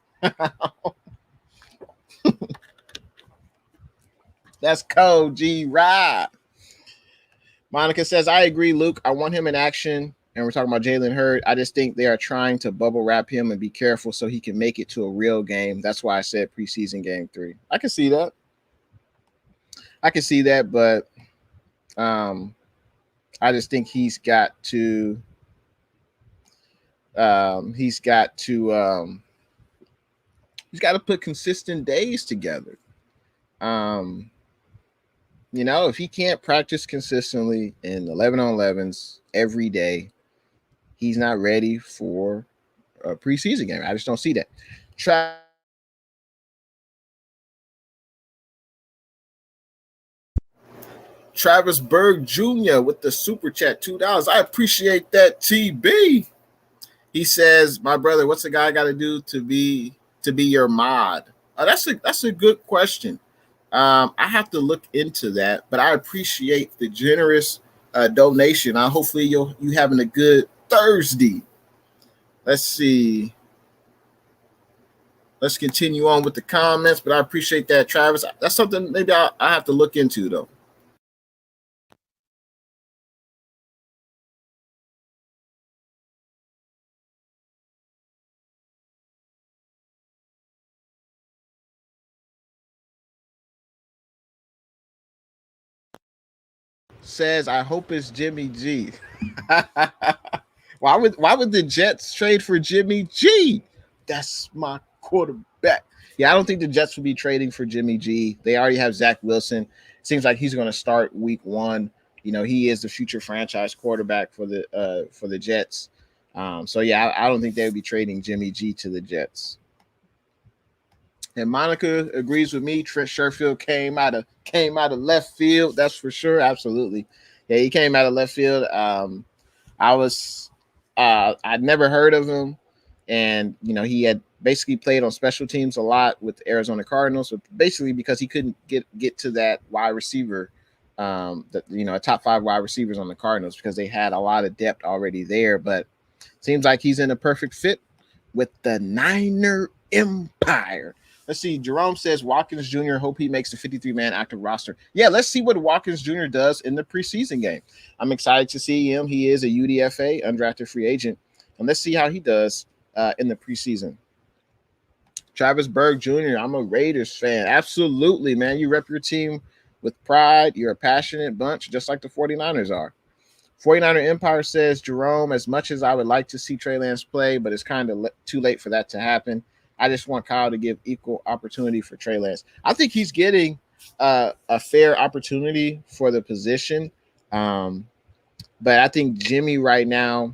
That's Code G Rod. Monica says, I agree, Luke. I want him in action. And we're talking about Jalen Hurd. I just think they are trying to bubble wrap him and be careful so he can make it to a real game. That's why I said preseason game 3. I can see that. But I just think he's got to put consistent days together. If he can't practice consistently in 11-on-11s every day, he's not ready for a preseason game. I just don't see that. Travis Berg Jr. with the super chat, $2. I appreciate that, TB. He says, my brother, what's the guy got to do to be your mod? That's a good question. I have to look into that, but I appreciate the generous donation. Hopefully you having a good Thursday. Let's see. Let's continue on with the comments, but I appreciate that, Travis. That's something maybe I have to look into, though. Says, I hope it's Jimmy G. Why would the Jets trade for Jimmy G? That's my quarterback. Yeah, I don't think the Jets will be trading for Jimmy G. They already have Zach Wilson. Seems like he's going to start week 1. He is the future franchise quarterback for the Jets. So yeah, I don't think they would be trading Jimmy G to the Jets. And Monica agrees with me. Trent Sherfield came out of left field. That's for sure. Absolutely. Yeah, he came out of left field. I'd never heard of him. And, he had basically played on special teams a lot with the Arizona Cardinals, but basically because he couldn't get to that wide receiver, a top 5 wide receivers on the Cardinals because they had a lot of depth already there. But seems like he's in a perfect fit with the Niner Empire. Let's see. Jerome says Watkins Jr. hope he makes the 53-man active roster. Yeah, let's see what Watkins Jr. does in the preseason game. I'm excited to see him. He is a UDFA, undrafted free agent. And let's see how he does in the preseason. Travis Berg Jr., I'm a Raiders fan. Absolutely, man. You rep your team with pride. You're a passionate bunch, just like the 49ers are. 49er Empire says, Jerome, as much as I would like to see Trey Lance play, but it's kind of too late for that to happen. I just want Kyle to give equal opportunity for Trey Lance. I think he's getting a fair opportunity for the position. But I think Jimmy right now,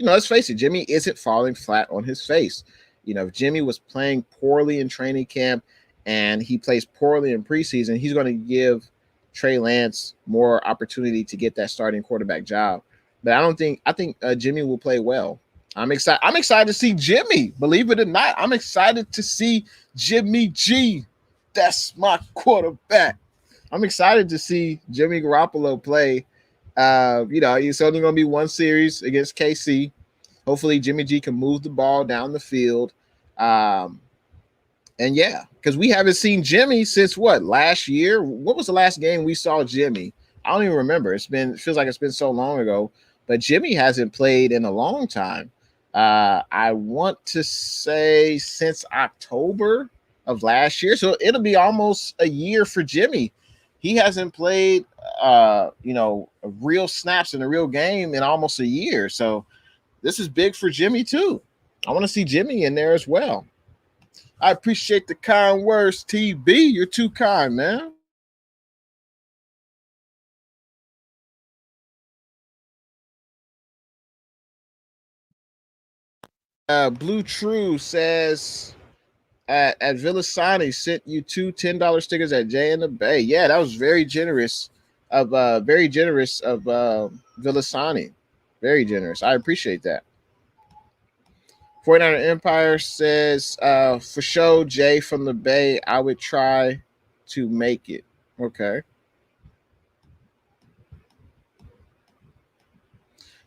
let's face it, Jimmy isn't falling flat on his face. If Jimmy was playing poorly in training camp and he plays poorly in preseason, he's going to give Trey Lance more opportunity to get that starting quarterback job. But I think Jimmy will play well. I'm excited to see Jimmy. Believe it or not, I'm excited to see Jimmy G. That's my quarterback. I'm excited to see Jimmy Garoppolo play. It's only going to be one series against KC. Hopefully, Jimmy G can move the ball down the field. And yeah, because we haven't seen Jimmy since last year? What was the last game we saw Jimmy? I don't even remember. It feels like it's been so long ago. But Jimmy hasn't played in a long time. I want to say since October of last year. So it'll be almost a year for Jimmy. He hasn't played, real snaps in a real game in almost a year. So this is big for Jimmy too. I want to see Jimmy in there as well. I appreciate the kind words, TB. You're too kind, man. Blue True says at Villasani sent you two $10 stickers at Jay in the Bay. Yeah, that was very generous of Villasani. Very generous. I appreciate that. 49er Empire says, for sure, Jay from the Bay, I would try to make it. Okay.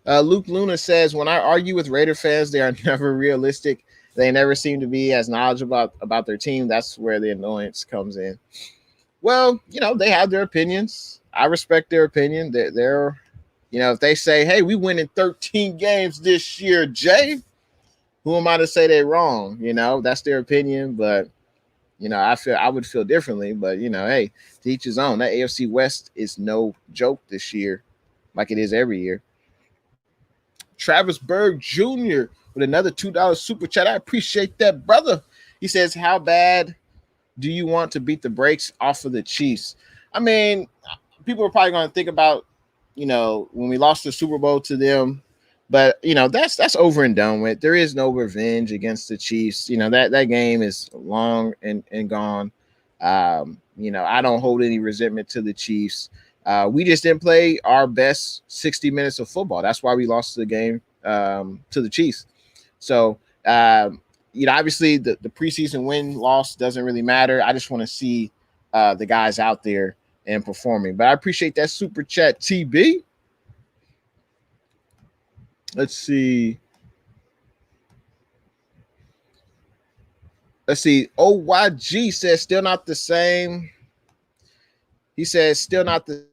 Luke Luna says, when I argue with Raider fans, they are never realistic. They never seem to be as knowledgeable about their team. That's where the annoyance comes in. Well, they have their opinions. I respect their opinion. They're if they say, hey, we win in 13 games this year, Jay, who am I to say they're wrong? That's their opinion. But, I would feel differently. But, hey, to each his own. That AFC West is no joke this year, like it is every year. Travis Berg Jr. with another $2 super chat. I appreciate that, brother. He says, how bad do you want to beat the brakes off of the Chiefs? I mean, people are probably going to think about, when we lost the Super Bowl to them, but that's over and done with. There is no revenge against the Chiefs. That game is long and gone. I don't hold any resentment to the Chiefs. We just didn't play our best 60 minutes of football. That's why we lost the game to the Chiefs. So, obviously the preseason win-loss doesn't really matter. I just want to see the guys out there and performing. But I appreciate that super chat, TB. Let's see. OYG says still not the same. He says still not the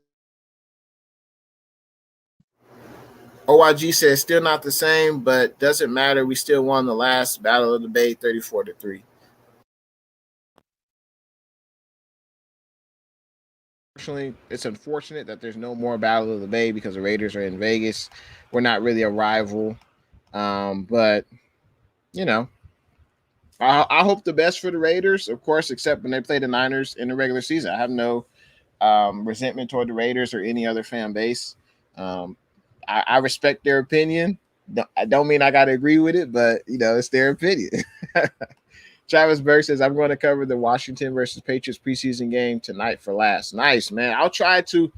OYG says still not the same, but doesn't matter. We still won the last Battle of the Bay 34-3. Unfortunately, it's unfortunate that there's no more Battle of the Bay because the Raiders are in Vegas. We're not really a rival. But I hope the best for the Raiders, of course, except when they play the Niners in the regular season. I have no resentment toward the Raiders or any other fan base. I respect their opinion. I don't mean I got to agree with it, but, it's their opinion. Travis Berg says, I'm going to cover the Washington versus Patriots preseason game tonight for last. Nice, man. I'll try to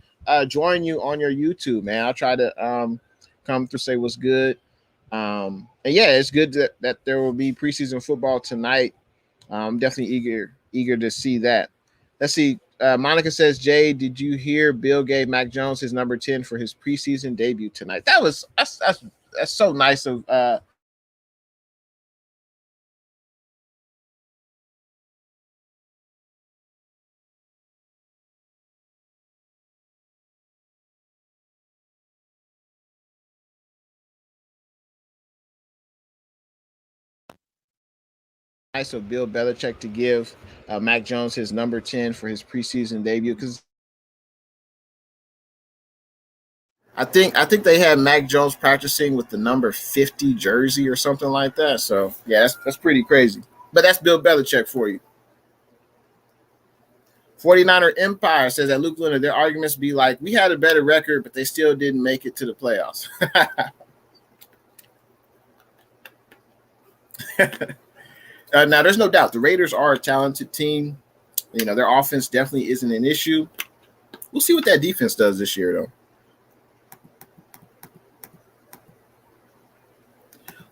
join you on your YouTube, man. I'll try to come through, say what's good. And yeah, it's good that there will be preseason football tonight. I'm definitely eager to see that. Let's see. Monica says, Jay, did you hear Bill gave Mac Jones his number 10 for his preseason debut tonight? That's so nice of nice of Bill Belichick to give Mac Jones his number 10 for his preseason debut, because I think they had Mac Jones practicing with the number 50 jersey or something like that. So yeah, that's pretty crazy. But that's Bill Belichick for you. 49er Empire says that Luke Leonard, their arguments be like, we had a better record, but they still didn't make it to the playoffs. Now, there's no doubt the Raiders are a talented team. Their offense definitely isn't an issue. We'll see what that defense does this year, though.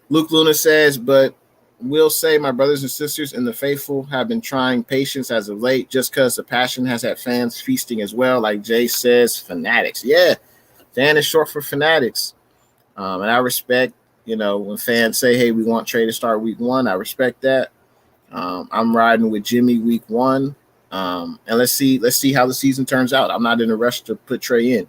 Luke Luna says, but will say my brothers and sisters and the faithful have been trying patience as of late, just because the passion has had fans feasting as well. Like Jay says, fanatics. Yeah, fan is short for fanatics. And I respect, when fans say, hey, we want Trey to start week 1, I respect that. I'm riding with Jimmy week 1. And let's see how the season turns out. I'm not in a rush to put Trey in.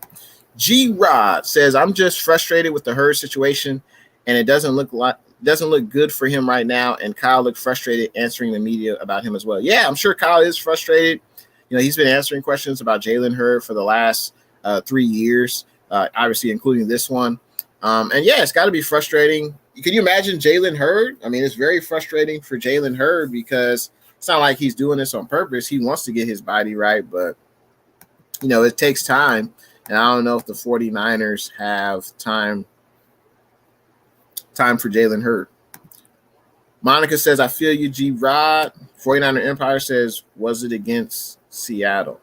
G-Rod says, I'm just frustrated with the Hurd situation, and it doesn't look good for him right now. And Kyle looked frustrated answering the media about him as well. Yeah, I'm sure Kyle is frustrated. He's been answering questions about Jalen Hurd for the last 3 years, obviously including this one. And yeah, it's got to be frustrating. Can you imagine Jalen Hurd? I mean, it's very frustrating for Jalen Hurd because it's not like he's doing this on purpose. He wants to get his body right, but it takes time. And I don't know if the 49ers have time for Jalen Hurd. Monica says, I feel you, G-Rod. 49er Empire says, was it against Seattle?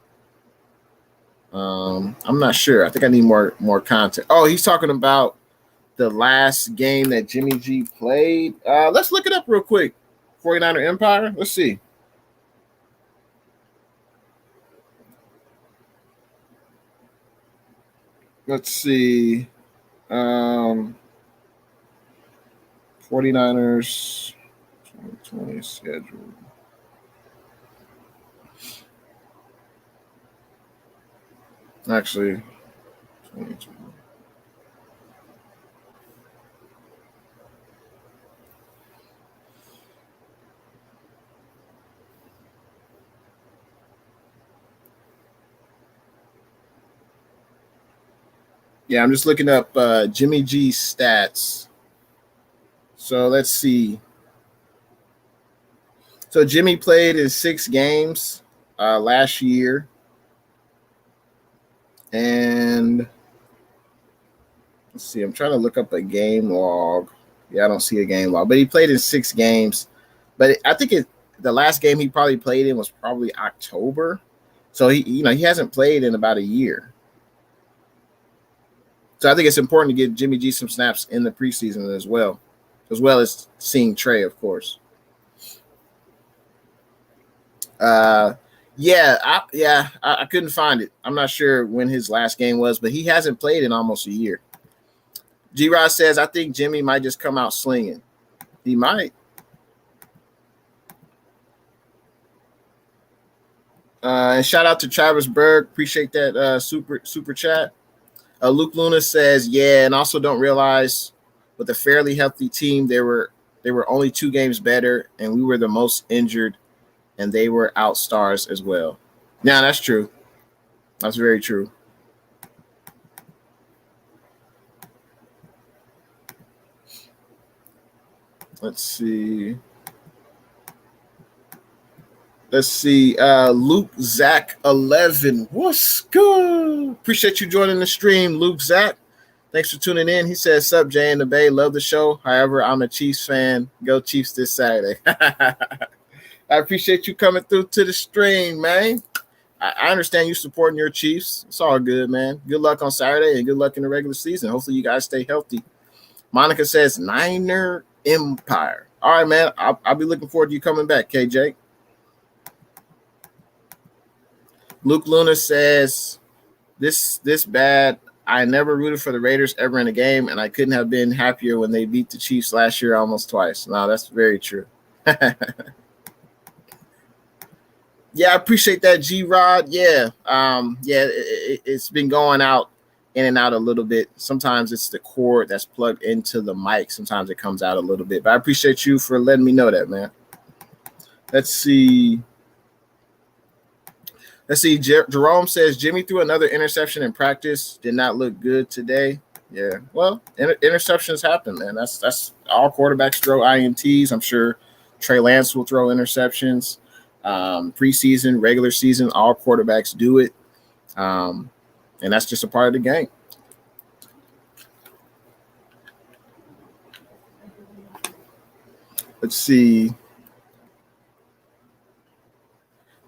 I'm not sure. I think I need more content. Oh, he's talking about the last game that Jimmy G played. Let's look it up real quick. 49er Empire. Let's see. Let's see. 49ers 2020 schedule. Actually, 2020. Yeah, I'm just looking up Jimmy G's stats. So let's see. So Jimmy played in 6 games last year. And let's see, I'm trying to look up a game log. Yeah, I don't see a game log, but he played in 6 games. But I think the last game he probably played in was probably October. So he hasn't played in about a year. So I think it's important to give Jimmy G some snaps in the preseason as well as seeing Trey, of course. I couldn't find it. I'm not sure when his last game was, but he hasn't played in almost a year. G-Rod says, I think Jimmy might just come out slinging. He might. And shout out to Travis Berg. Appreciate that super chat. Luke Luna says, yeah, and also don't realize with a fairly healthy team, they were only 2 games better, and we were the most injured, and they were out stars as well. Yeah, that's true. That's very true. Let's see. Luke Zach 11. What's good? Appreciate you joining the stream, Luke Zach. Thanks for tuning in. He says, "Sup, Jay and the Bay. Love the show. However, I'm a Chiefs fan. Go Chiefs this Saturday." I appreciate you coming through to the stream, man. I understand you supporting your Chiefs. It's all good, man. Good luck on Saturday and good luck in the regular season. Hopefully, you guys stay healthy. Monica says, Niner Empire. All right, man. I'll be looking forward to you coming back, KJ. Luke Luna says, this bad. I never rooted for the Raiders ever in a game, and I couldn't have been happier when they beat the Chiefs last year almost twice. No, that's very true. Yeah, I appreciate that, G-Rod. Yeah, it's been going out in and out a little bit. Sometimes it's the cord that's plugged into the mic. Sometimes it comes out a little bit. But I appreciate you for letting me know that, man. Let's see. Jerome says, Jimmy threw another interception in practice. Did not look good today. Yeah, well, interceptions happen, man. That's all quarterbacks throw INTs. I'm sure Trey Lance will throw interceptions. Preseason, regular season, all quarterbacks do it. And that's just a part of the game. Let's see.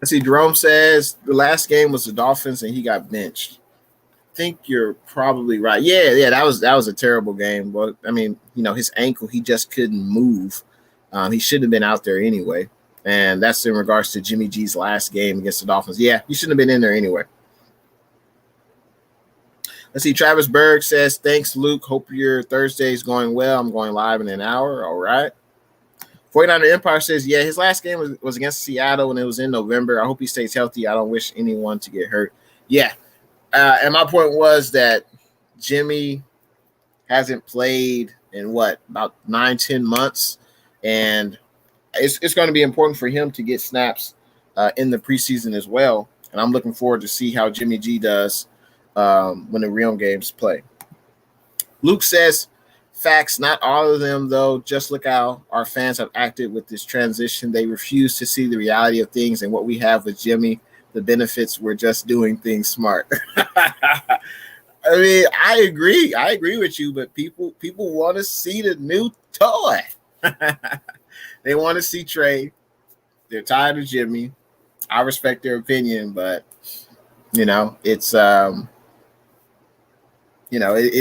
Jerome says the last game was the Dolphins and he got benched. I think you're probably right. Yeah, that was a terrible game. But I mean, his ankle, he just couldn't move. He shouldn't have been out there anyway. And that's in regards to Jimmy G's last game against the Dolphins. Yeah, he shouldn't have been in there anyway. Let's see. Travis Berg says, thanks, Luke. Hope your Thursday is going well. I'm going live in an hour. All right. 49er Empire says, yeah, his last game was against Seattle and it was in November. I hope he stays healthy. I don't wish anyone to get hurt. Yeah. And my point was that Jimmy hasn't played in about 9-10 months. And it's going to be important for him to get snaps in the preseason as well. And I'm looking forward to see how Jimmy G does when the real games play. Luke says, facts, not all of them, though. Just look how our fans have acted with this transition. They refuse to see the reality of things and what we have with Jimmy. The benefits, we're just doing things smart. I mean, I agree. I agree with you, but people want to see the new toy. They want to see Trey. They're tired of Jimmy. I respect their opinion, but it's it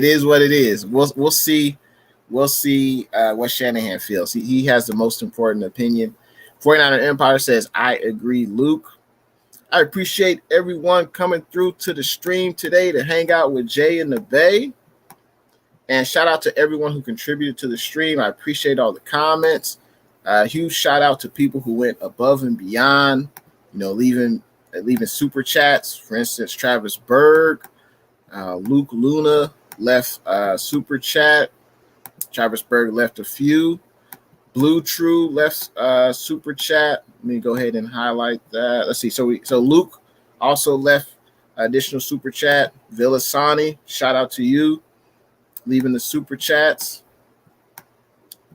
is what it is. We'll see. We'll see what Shanahan feels. He has the most important opinion. 49er Empire says, I agree, Luke. I appreciate everyone coming through to the stream today to hang out with Jay in the Bay. And shout out to everyone who contributed to the stream. I appreciate all the comments. Huge shout out to people who went above and beyond, leaving super chats. For instance, Travis Berg, Luke Luna left super chat. Travis Berg left a few. Blue True left super chat. Let me go ahead and highlight that. Let's see. So Luke also left additional super chat. Villasani, shout out to you, leaving the super chats.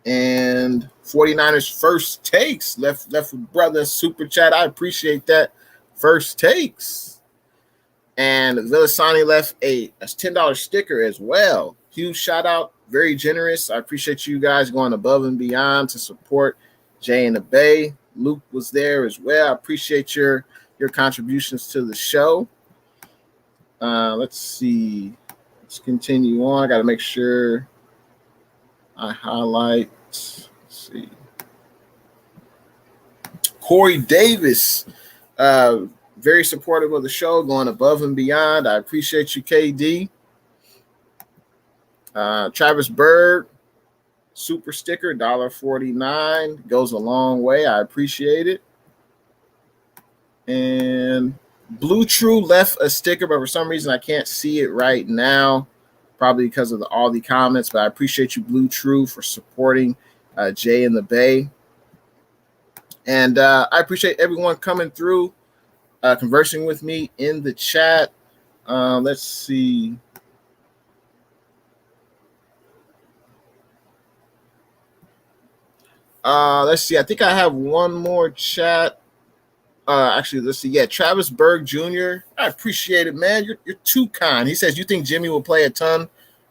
And 49ers First Takes left with brother super chat. I appreciate that. First Takes. And Villasani left a $10 sticker as well. Huge shout out. Very generous. I appreciate you guys going above and beyond to support Jay in the Bay. Luke was there as well. I appreciate your contributions to the show. Let's see. Let's continue on. I got to make sure I highlight. Let's see. Corey Davis, very supportive of the show, going above and beyond. I appreciate you, KD. Travis Berg, super sticker, $1.49, goes a long way. I appreciate it. And Blue True left a sticker, but for some reason I can't see it right now, probably because of all the comments. But I appreciate you, Blue True, for supporting Jay in the Bay. And I appreciate everyone coming through, conversing with me in the chat. Let's see. Let's see. I think I have one more chat. Actually, let's see. Yeah, Travis Berg Jr. I appreciate it, man. You're too kind. He says, you think Jimmy will play a ton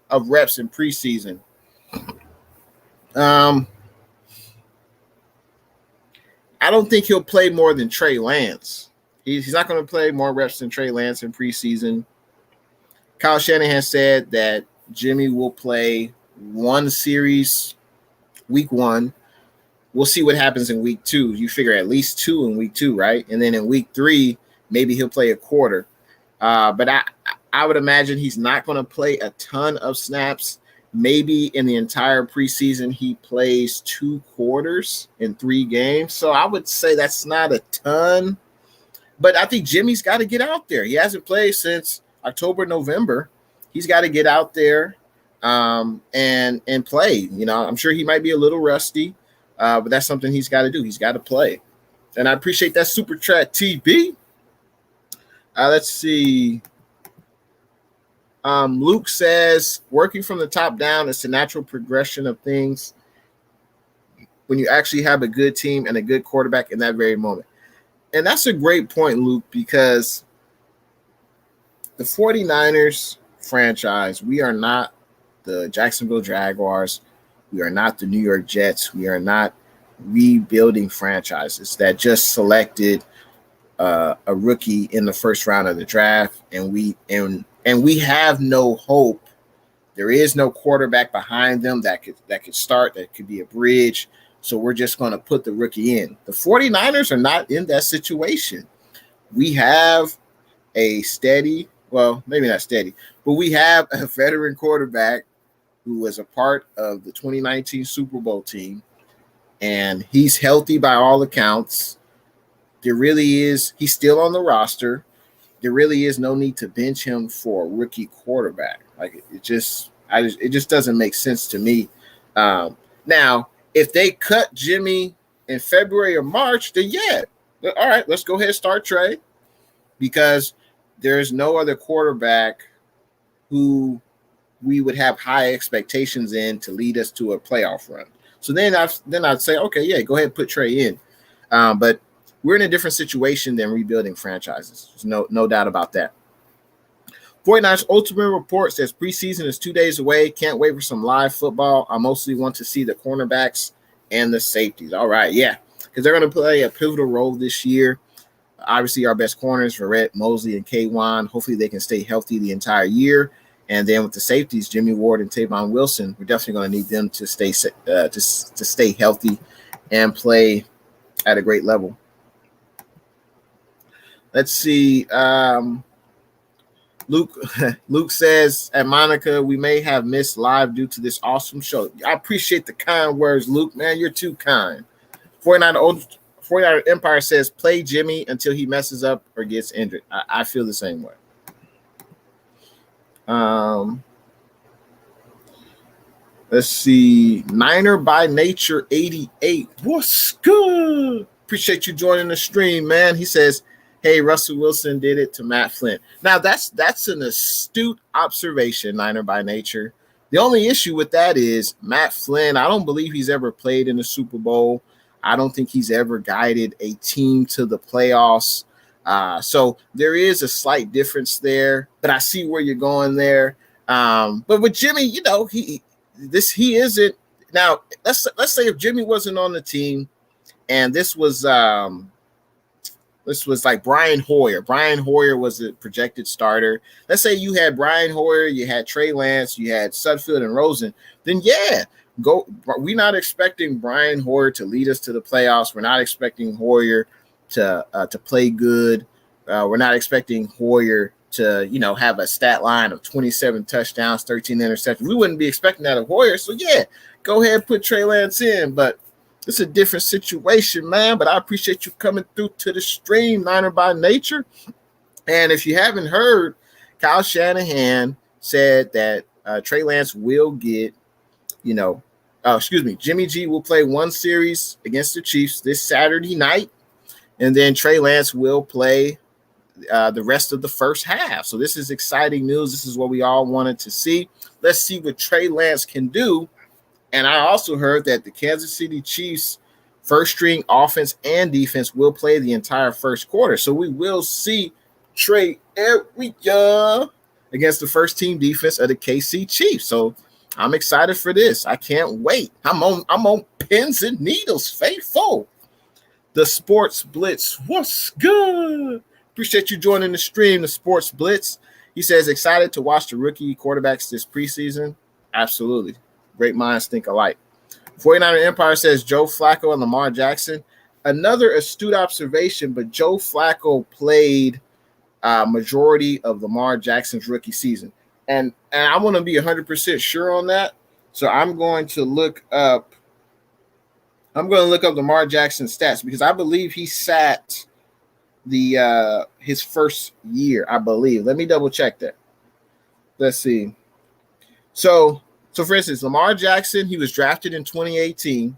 of reps in preseason? I don't think he'll play more than Trey Lance. He's not going to play more reps than Trey Lance in preseason. Kyle Shanahan said that Jimmy will play one series week 1. We'll see what happens in week 2. You figure at least 2 in week 2, right? And then in week 3, maybe he'll play a quarter. But I would imagine he's not going to play a ton of snaps. Maybe in the entire preseason, he plays 2 quarters in 3 games. So I would say that's not a ton. But I think Jimmy's got to get out there. He hasn't played since October, November. He's got to get out there and play. I'm sure he might be a little rusty. But that's something he's got to do. He's got to play. And I appreciate that super chat, TB. Let's see. Luke says, working from the top down is the natural progression of things when you actually have a good team and a good quarterback in that very moment. And that's a great point, Luke, because the 49ers franchise, we are not the Jacksonville Jaguars. We are not the New York Jets. We are not rebuilding franchises that just selected a rookie in the first round of the draft, and we have no hope. There is no quarterback behind them that could start, that could be a bridge. So we're just going to put the rookie in. The 49ers are not in that situation. We have a steady, well, maybe not steady, but we have a veteran quarterback who was a part of the 2019 Super Bowl team, and he's healthy by all accounts. He's still on the roster. There really is no need to bench him for a rookie quarterback. Like it just doesn't make sense to me. Now, if they cut Jimmy in February or March, then yeah, all right, let's go ahead and start Trey, because there's no other quarterback who we would have high expectations in to lead us to a playoff run. So then I'd say, okay, yeah, go ahead and put Trey in. But we're in a different situation than rebuilding franchises. There's no doubt about that. 49ers Ultimate Report says preseason is 2 days away. Can't wait for some live football. I mostly want to see the cornerbacks and the safeties. All right, yeah, because they're going to play a pivotal role this year. Obviously, our best corners, Verrett, Mosley, and K'Wan. Hopefully, they can stay healthy the entire year. And then with the safeties, Jimmy Ward and Tavon Wilson, we're definitely going to need them to stay healthy and play at a great level. Let's see. Luke says, at Monica, we may have missed live due to this awesome show. I appreciate the kind words, Luke. Man, you're too kind. 49 Empire says, play Jimmy until he messes up or gets injured. I feel the same way. Let's see. Niner by Nature 88. What's good? Appreciate you joining the stream, man. He says, hey, Russell Wilson did it to Matt Flynn. Now, that's an astute observation, Niner by Nature. The only issue with that is Matt Flynn, I don't believe he's ever played in the Super Bowl. I don't think he's ever guided a team to the playoffs. So there is a slight difference there, but I see where you're going there. But with Jimmy, you know, he isn't. Now, let's say if Jimmy wasn't on the team and this was like Brian Hoyer. Brian Hoyer was a projected starter. Let's say you had Brian Hoyer, you had Trey Lance, you had Sudfeld and Rosen. Then, yeah, go. We're not expecting Brian Hoyer to lead us to the playoffs. We're not expecting Hoyer to play good. We're not expecting Hoyer to, you know, have a stat line of 27 touchdowns, 13 interceptions. We wouldn't be expecting that of Hoyer. So, yeah, go ahead and put Trey Lance in. But it's a different situation, man. But I appreciate you coming through to the stream, Niner by Nature. And if you haven't heard, Kyle Shanahan said that Trey Lance will get, Jimmy G will play one series against the Chiefs this Saturday night. And then Trey Lance will play the rest of the first half. So this is exciting news. This is what we all wanted to see. Let's see what Trey Lance can do. And I also heard that the Kansas City Chiefs first string offense and defense will play the entire first quarter. So we will see Trey every year against the first team defense of the KC Chiefs. So I'm excited for this. I can't wait. I'm on pins and needles, faithful. The Sports Blitz. What's good? Appreciate you joining the stream, the Sports Blitz. He says, excited to watch the rookie quarterbacks this preseason. Absolutely. Great minds think alike. 49er Empire says Joe Flacco and Lamar Jackson. Another astute observation, but Joe Flacco played majority of Lamar Jackson's rookie season. And I want to be 100% sure on that. So I'm going to look up Lamar Jackson's stats because I believe he sat his first year, I believe. Let me double check that. Let's see. So for instance, Lamar Jackson, he was drafted in 2018.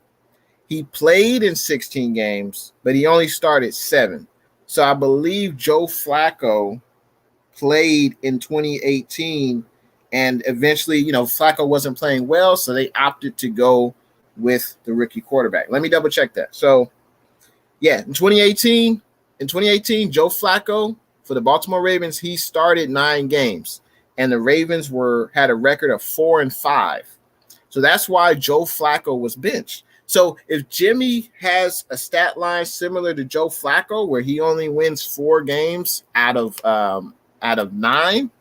He played in 16 games, but he only started 7. So I believe Joe Flacco played in 2018, and eventually, Flacco wasn't playing well, so they opted to go with the rookie quarterback. Let me double check that. So, yeah, in 2018, Joe Flacco for the Baltimore Ravens, he started 9 games, and the Ravens had a record of 4-5. So that's why Joe Flacco was benched. So if Jimmy has a stat line similar to Joe Flacco, where he only wins 4 games out of 9,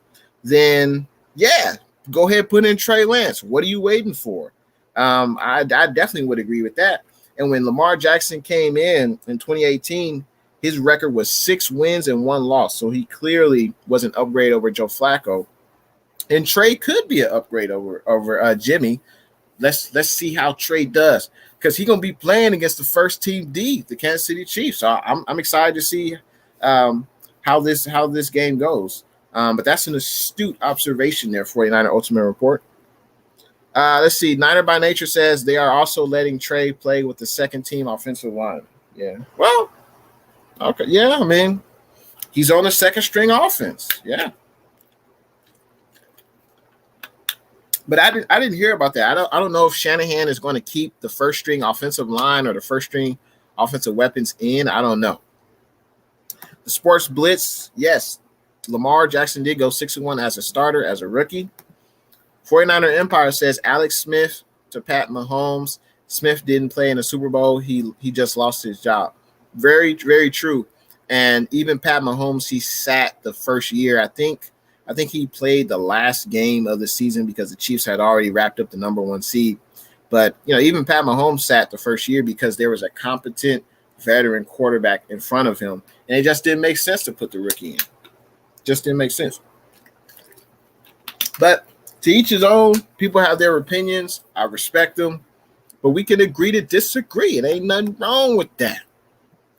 then yeah, go ahead, put in Trey Lance. What are you waiting for? I definitely would agree with that. And when Lamar Jackson came in 2018, his record was 6 wins and 1 loss. So he clearly was an upgrade over Joe Flacco. And Trey could be an upgrade over Jimmy. Let's see how Trey does, because he's gonna be playing against the first team D, the Kansas City Chiefs. So I'm excited to see how this game goes. But that's an astute observation there, 49er Ultimate Report. Let's see. Niner by Nature says they are also letting Trey play with the second team offensive line. Yeah. Well, okay. Yeah, I mean, he's on the second string offense. Yeah. But I didn't hear about that. I don't know if Shanahan is going to keep the first string offensive line or the first string offensive weapons in. I don't know. The Sports Blitz, yes, Lamar Jackson did go 6-1 as a starter, as a rookie. 49er Empire says Alex Smith to Pat Mahomes. Smith didn't play in the Super Bowl. He just lost his job. Very, very true. And even Pat Mahomes, he sat the first year. I think he played the last game of the season because the Chiefs had already wrapped up the number 1 seed. But, even Pat Mahomes sat the first year because there was a competent veteran quarterback in front of him. And it just didn't make sense to put the rookie in. Just didn't make sense. But to each his own. People have their opinions. I respect them. But we can agree to disagree. It ain't nothing wrong with that.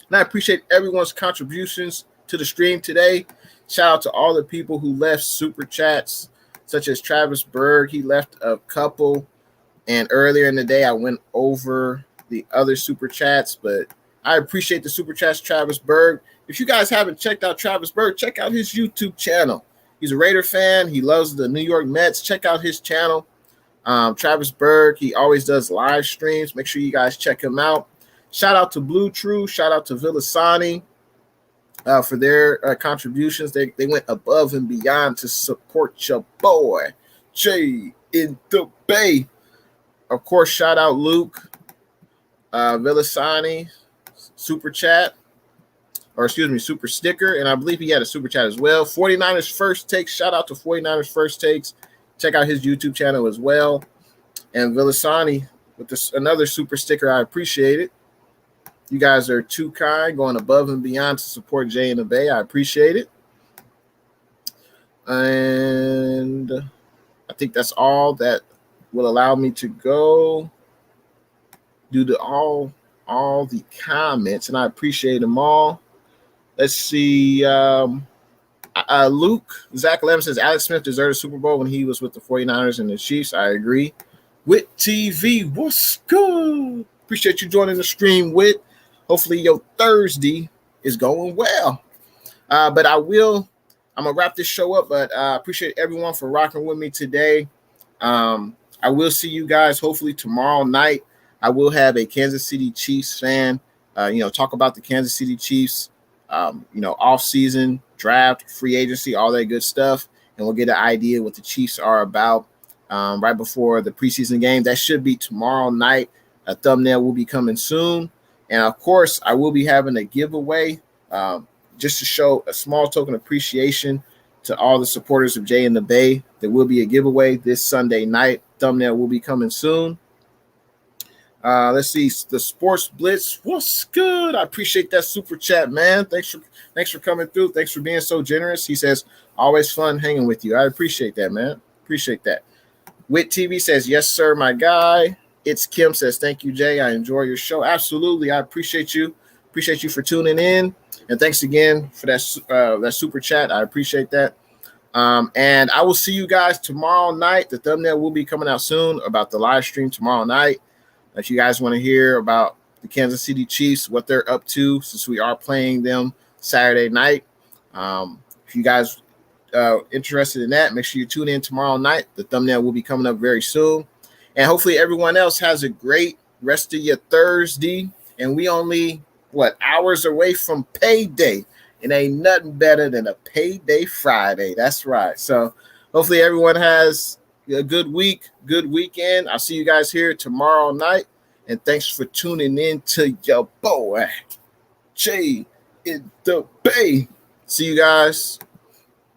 And I appreciate everyone's contributions to the stream today. Shout out to all the people who left super chats, such as Travis Berg. He left a couple. And earlier in the day, I went over the other super chats. But I appreciate the super chats, Travis Berg. If you guys haven't checked out Travis Berg, check out his YouTube channel. He's a Raider fan. He loves the New York Mets. Check out his channel. Travis Berg, he always does live streams. Make sure you guys check him out. Shout out to Blue True. Shout out to Villasani for their contributions. They went above and beyond to support your boy, Jay in the Bay. Of course, shout out Luke Villasani, super chat. Or excuse me, super sticker. And I believe he had a super chat as well. 49ers First Takes. Shout out to 49ers First Takes. Check out his YouTube channel as well. And Villasani with this another super sticker. I appreciate it. You guys are too kind, going above and beyond to support Jay in the Bay. I appreciate it. And I think that's all that will allow me to go do all the comments. And I appreciate them all. Let's see. Luke, Zach Levin says Alex Smith deserved a Super Bowl when he was with the 49ers and the Chiefs. I agree. Wit TV, what's good? Appreciate you joining the stream, Wit. Hopefully your Thursday is going well. But I'm going to wrap this show up, but I appreciate everyone for rocking with me today. I will see you guys hopefully tomorrow night. I will have a Kansas City Chiefs fan, talk about the Kansas City Chiefs, off-season, draft, free agency, all that good stuff. And we'll get an idea what the Chiefs are about right before the preseason game. That should be tomorrow night. A thumbnail will be coming soon. And, of course, I will be having a giveaway just to show a small token of appreciation to all the supporters of Jay in the Bay. There will be a giveaway this Sunday night. Thumbnail will be coming soon. Let's see, the Sports Blitz. What's good? I appreciate that super chat, man. Thanks for coming through. Thanks for being so generous. He says, always fun hanging with you. I appreciate that, man. Appreciate that. Wit TV says, yes, sir, my guy. It's Kim says, thank you, Jay. I enjoy your show. Absolutely. I appreciate you. Appreciate you for tuning in. And thanks again for that super chat. I appreciate that. And I will see you guys tomorrow night. The thumbnail will be coming out soon about the live stream tomorrow night. If you guys want to hear about the Kansas City Chiefs, what they're up to, since we are playing them Saturday night. If you guys interested in that, make sure you tune in tomorrow night. The thumbnail will be coming up very soon. And hopefully everyone else has a great rest of your Thursday. And we only, hours away from payday. It ain't nothing better than a payday Friday. That's right. So hopefully everyone has a good week, good weekend. I'll see you guys here tomorrow night. And thanks for tuning in to your boy, Jay in the Bay. See you guys.